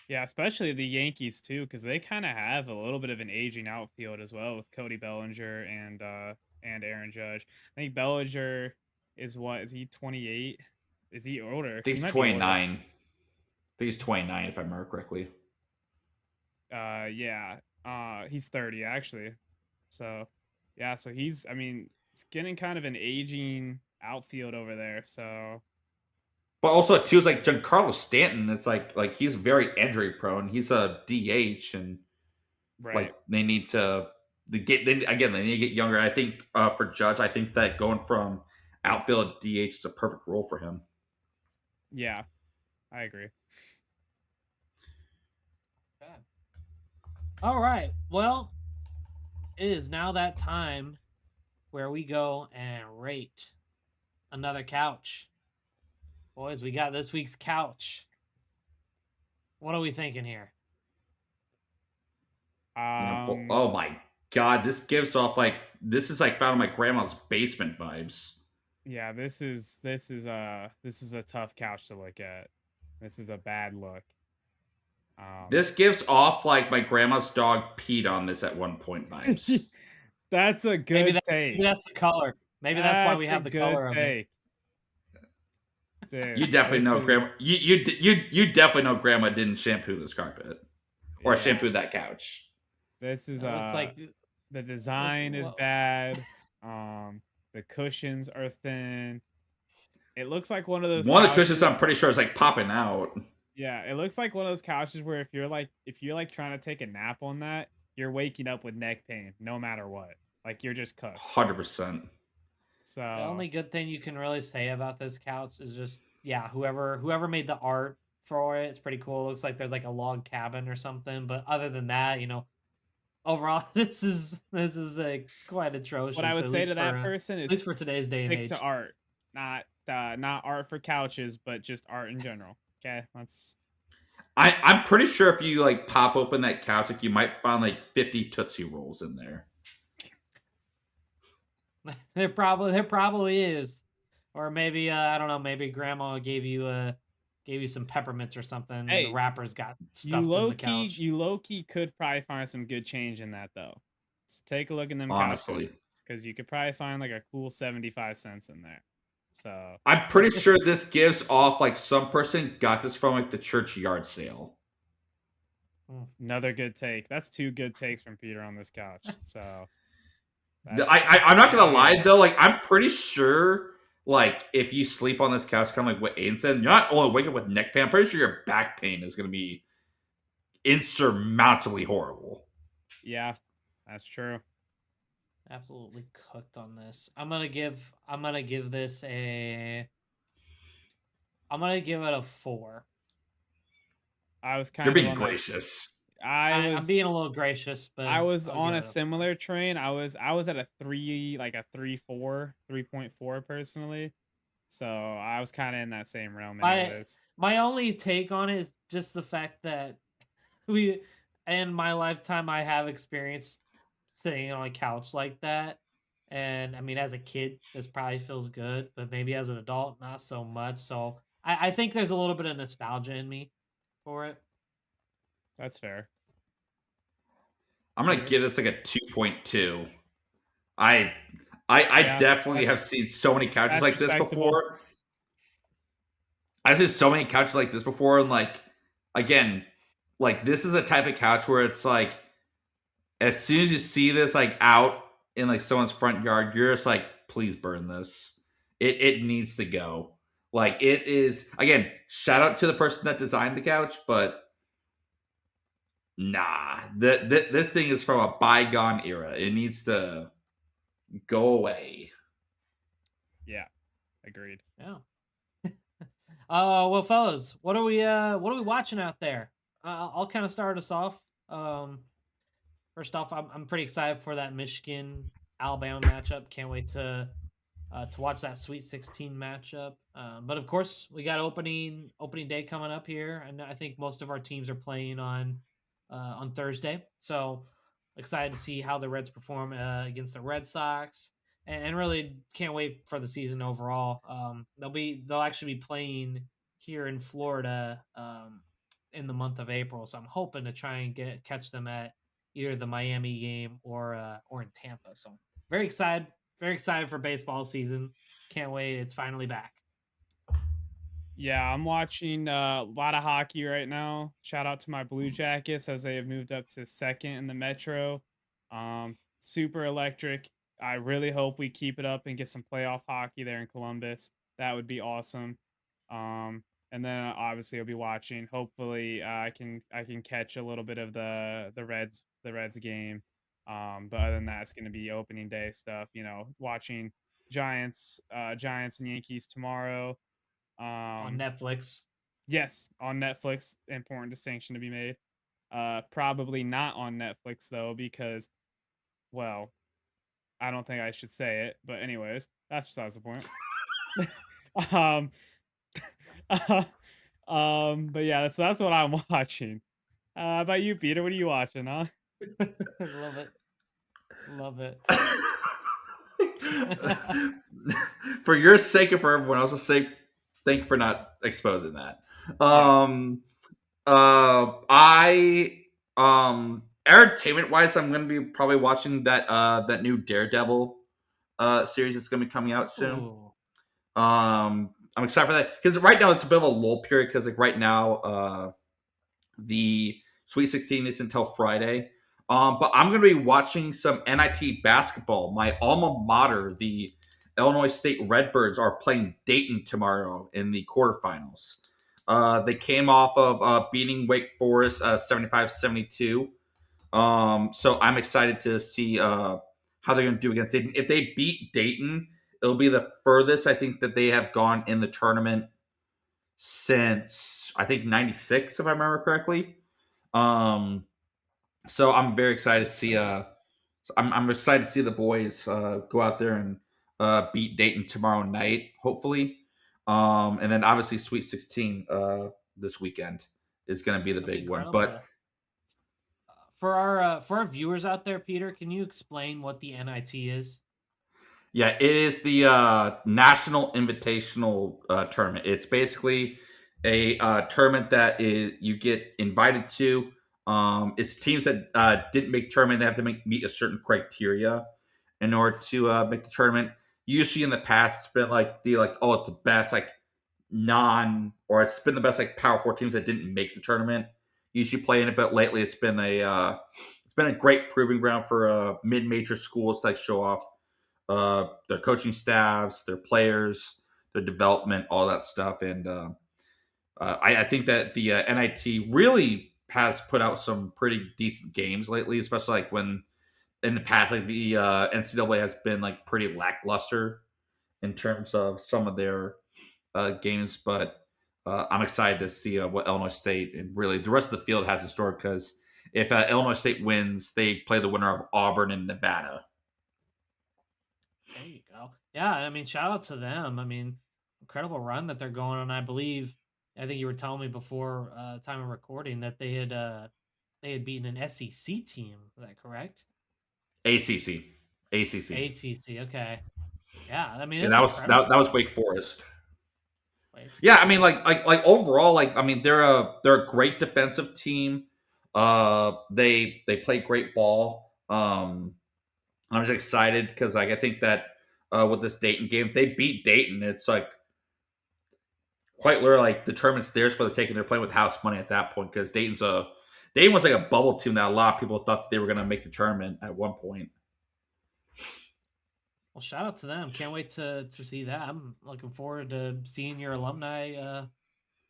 Yeah, especially the Yankees too, because they kind of have a little bit of an aging outfield as well with Cody Bellinger and Aaron Judge. I think Bellinger is he 28? Is he older? I think He he's might be older. 29. I think he's 29 if I remember correctly. Yeah. He's 30 actually. So, yeah, so he's, I mean, it's getting kind of an aging outfield over there. So, But also too, it's like Giancarlo Stanton. It's like he's very injury prone. He's a DH, and right. like they need to they need to get younger. I think for Judge, I think that going from outfield to DH is a perfect role for him. Yeah, I agree. Okay. All right. Well, it is now that time where we go and rate another couch. Boys, we got this week's couch. What are we thinking here? Oh my god, this gives off like this is like found in my grandma's basement vibes. Yeah, this is a tough couch to look at. This is a bad look. This gives off like my grandma's dog peed on this at one point vibes. That's a good take. Maybe that's the color. Maybe that's why we have the color of it. Dude, You definitely know grandma. You definitely know grandma didn't shampoo this carpet or shampoo that couch. This is It's like the design is bad. The cushions are thin. It looks like one of those. One of the cushions, I'm pretty sure, is like popping out. Yeah, it looks like one of those couches where if you're like trying to take a nap on that, you're waking up with neck pain no matter what. Like you're just cooked. 100%. So the only good thing you can really say about this couch is just whoever made the art for it, it's pretty cool. It looks like there's like a log cabin or something. But other than that, overall this is like quite atrocious. What I would say to that person is at least for today's day and age, stick to art, not art for couches, but just art in general. Okay, I'm pretty sure if you like pop open that couch, like you might find like 50 Tootsie Rolls in there. There probably is, or maybe I don't know. Maybe Grandma gave you some peppermints or something. Hey, and the wrappers got stuffed in the couch. You low key could probably find some good change in that though. So take a look in them honestly, because you could probably find like a cool 75 cents in there. So I'm pretty sure this gives off like some person got this from like the church yard sale. Another good take. That's two good takes from Peter on this couch. So I'm not gonna lie though, like I'm pretty sure like if you sleep on this couch, kind of like what Aiden said, you're not only waking up with neck pain, I'm pretty sure your back pain is gonna be insurmountably horrible. Yeah, that's true. Absolutely cooked on this. I'm gonna give this I'm gonna give it a 4. I was kind You're of being gracious. I'm being a little gracious, but I was on a similar train. I was at a 3, like a 3.4 personally. So I was kind of in that same realm. My only take on it is just the fact that in my lifetime I have experienced sitting on a couch like that. And I mean, as a kid, this probably feels good, but maybe as an adult, not so much. So I think there's a little bit of nostalgia in me for it. That's fair. I'm gonna give this like a 2.2. I definitely have seen so many couches like this before. I've seen so many couches like this before, and like again, like this is a type of couch where it's like as soon as you see this like out in like someone's front yard, you're just like, please burn this. It needs to go. Like it is again, shout out to the person that designed the couch, but nah, this thing is from a bygone era. It needs to go away. Yeah, agreed. Yeah. Well, fellas, what are we watching out there? I'll kind of start us off. First off, I'm pretty excited for that Michigan Alabama matchup. Can't wait to watch that Sweet 16 matchup. But of course, we got opening day coming up here, and I think most of our teams are playing on Thursday. So excited to see how the Reds perform against the Red Sox, and really can't wait for the season overall. They'll actually be playing here in Florida in the month of April. So I'm hoping to try and catch them at either the Miami game or in Tampa. So very excited for baseball season. Can't wait. It's finally back. Yeah, I'm watching a lot of hockey right now. Shout out to my Blue Jackets as they have moved up to second in the Metro. Super electric. I really hope we keep it up and get some playoff hockey there in Columbus. That would be awesome. And then obviously I'll be watching. Hopefully I can catch a little bit of the Reds game. But other than that, it's going to be opening day stuff. Watching Giants and Yankees tomorrow. On Netflix. Yes, on Netflix. Important distinction to be made. Probably not on Netflix though, because, well, I don't think I should say it. But anyways, that's besides the point. But yeah, that's what I'm watching. How about you, Peter? What are you watching, huh? Love it. Love it. For your sake and for everyone else's sake, thank you for not exposing that. Yeah. I entertainment wise, I'm gonna be probably watching that new Daredevil series that's gonna be coming out soon. Ooh. I'm excited for that because right now it's a bit of a lull period because like right now the Sweet 16 is until Friday. But I'm going to be watching some NIT basketball. My alma mater, the Illinois State Redbirds, are playing Dayton tomorrow in the quarterfinals. They came off of beating Wake Forest 75-72. So I'm excited to see how they're going to do against Dayton. If they beat Dayton, it'll be the furthest I think that they have gone in the tournament since I think '96, if I remember correctly. Um, so I'm very excited to see. I'm excited to see the boys go out there and beat Dayton tomorrow night, hopefully. And then obviously Sweet 16 this weekend is going to be the That'd be big one. But incredible. For our viewers out there, Peter, can you explain what the NIT is? yeah, it is the National Invitational Tournament. It's basically a tournament that you get invited to. It's teams that didn't make tournament. They have to meet a certain criteria in order to make the tournament. Usually in the past, it's been like it's the best like or it's been the best like Power Four teams that didn't make the tournament. Usually playing it, but lately it's been a great proving ground for mid major schools to like show off their coaching staffs, their players, their development, all that stuff. And I think that the NIT really has put out some pretty decent games lately, especially like when in the past, like the NCAA has been like pretty lackluster in terms of some of their games. But I'm excited to see what Illinois State and really the rest of the field has in store because if Illinois State wins, they play the winner of Auburn and Nevada. There you go. Yeah, I mean, shout out to them. I mean, incredible run that they're going on. I think you were telling me before time of recording that they had beaten an SEC team. Is that correct? ACC, ACC. ACC. Okay. Yeah, I mean, Yeah, it's that incredible. was Wake Forest. Wait Yeah, I for mean, it. like overall, like I mean, they're a great defensive team. They play great ball. I'm just excited because like I think that with this Dayton game, if they beat Dayton, it's like quite literally like the tournament's theirs for the taking. They're playing with house money at that point because Dayton was like a bubble team that a lot of people thought they were going to make the tournament at one point. Well, shout out to them. Can't wait to see that. I'm looking forward to seeing your alumni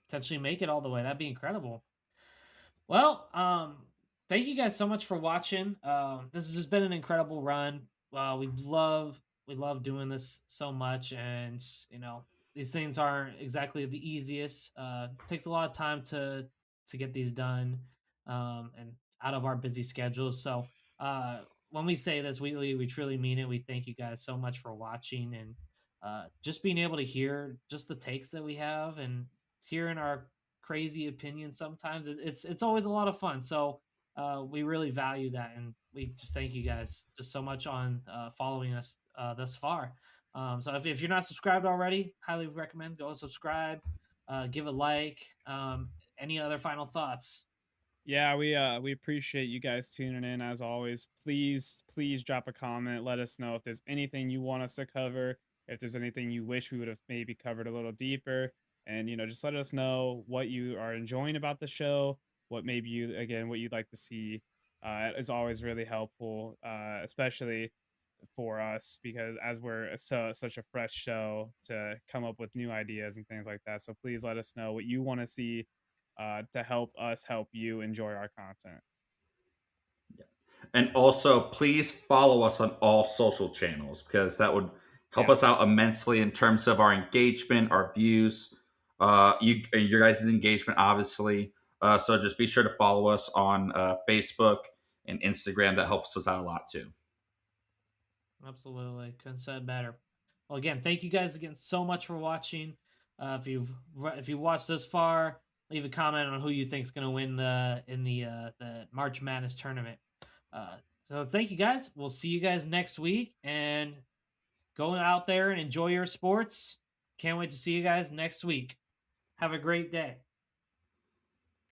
potentially make it all the way. That'd be incredible. Well, thank you guys so much for watching. This has just been an incredible run. We love doing this so much, and you know these things aren't exactly the easiest. Takes a lot of time to get these done, and out of our busy schedules. So when we say this, we truly mean it. We thank you guys so much for watching and just being able to hear just the takes that we have and hearing our crazy opinions sometimes it's always a lot of fun, so we really value that, and we just thank you guys just so much on following us thus far. So if you're not subscribed already, highly recommend go and subscribe, give a like. Any other final thoughts? Yeah, we appreciate you guys tuning in as always. Please drop a comment. Let us know if there's anything you want us to cover, if there's anything you wish we would have maybe covered a little deeper. And just let us know what you are enjoying about the show, what maybe what you'd like to see. Is always really helpful, especially for us because as we're such a fresh show to come up with new ideas and things like that. So please let us know what you want to see to help us help you enjoy our content. And also, please follow us on all social channels because that would help Yeah. us out immensely in terms of our engagement, our views, your guys' engagement, obviously. So just be sure to follow us on Facebook and Instagram. That helps us out a lot too. Absolutely, couldn't said better. Well, again, thank you guys again so much for watching. If you've watched this far, leave a comment on who you think is going to win the March Madness tournament. So thank you guys. We'll see you guys next week, and go out there and enjoy your sports. Can't wait to see you guys next week. Have a great day.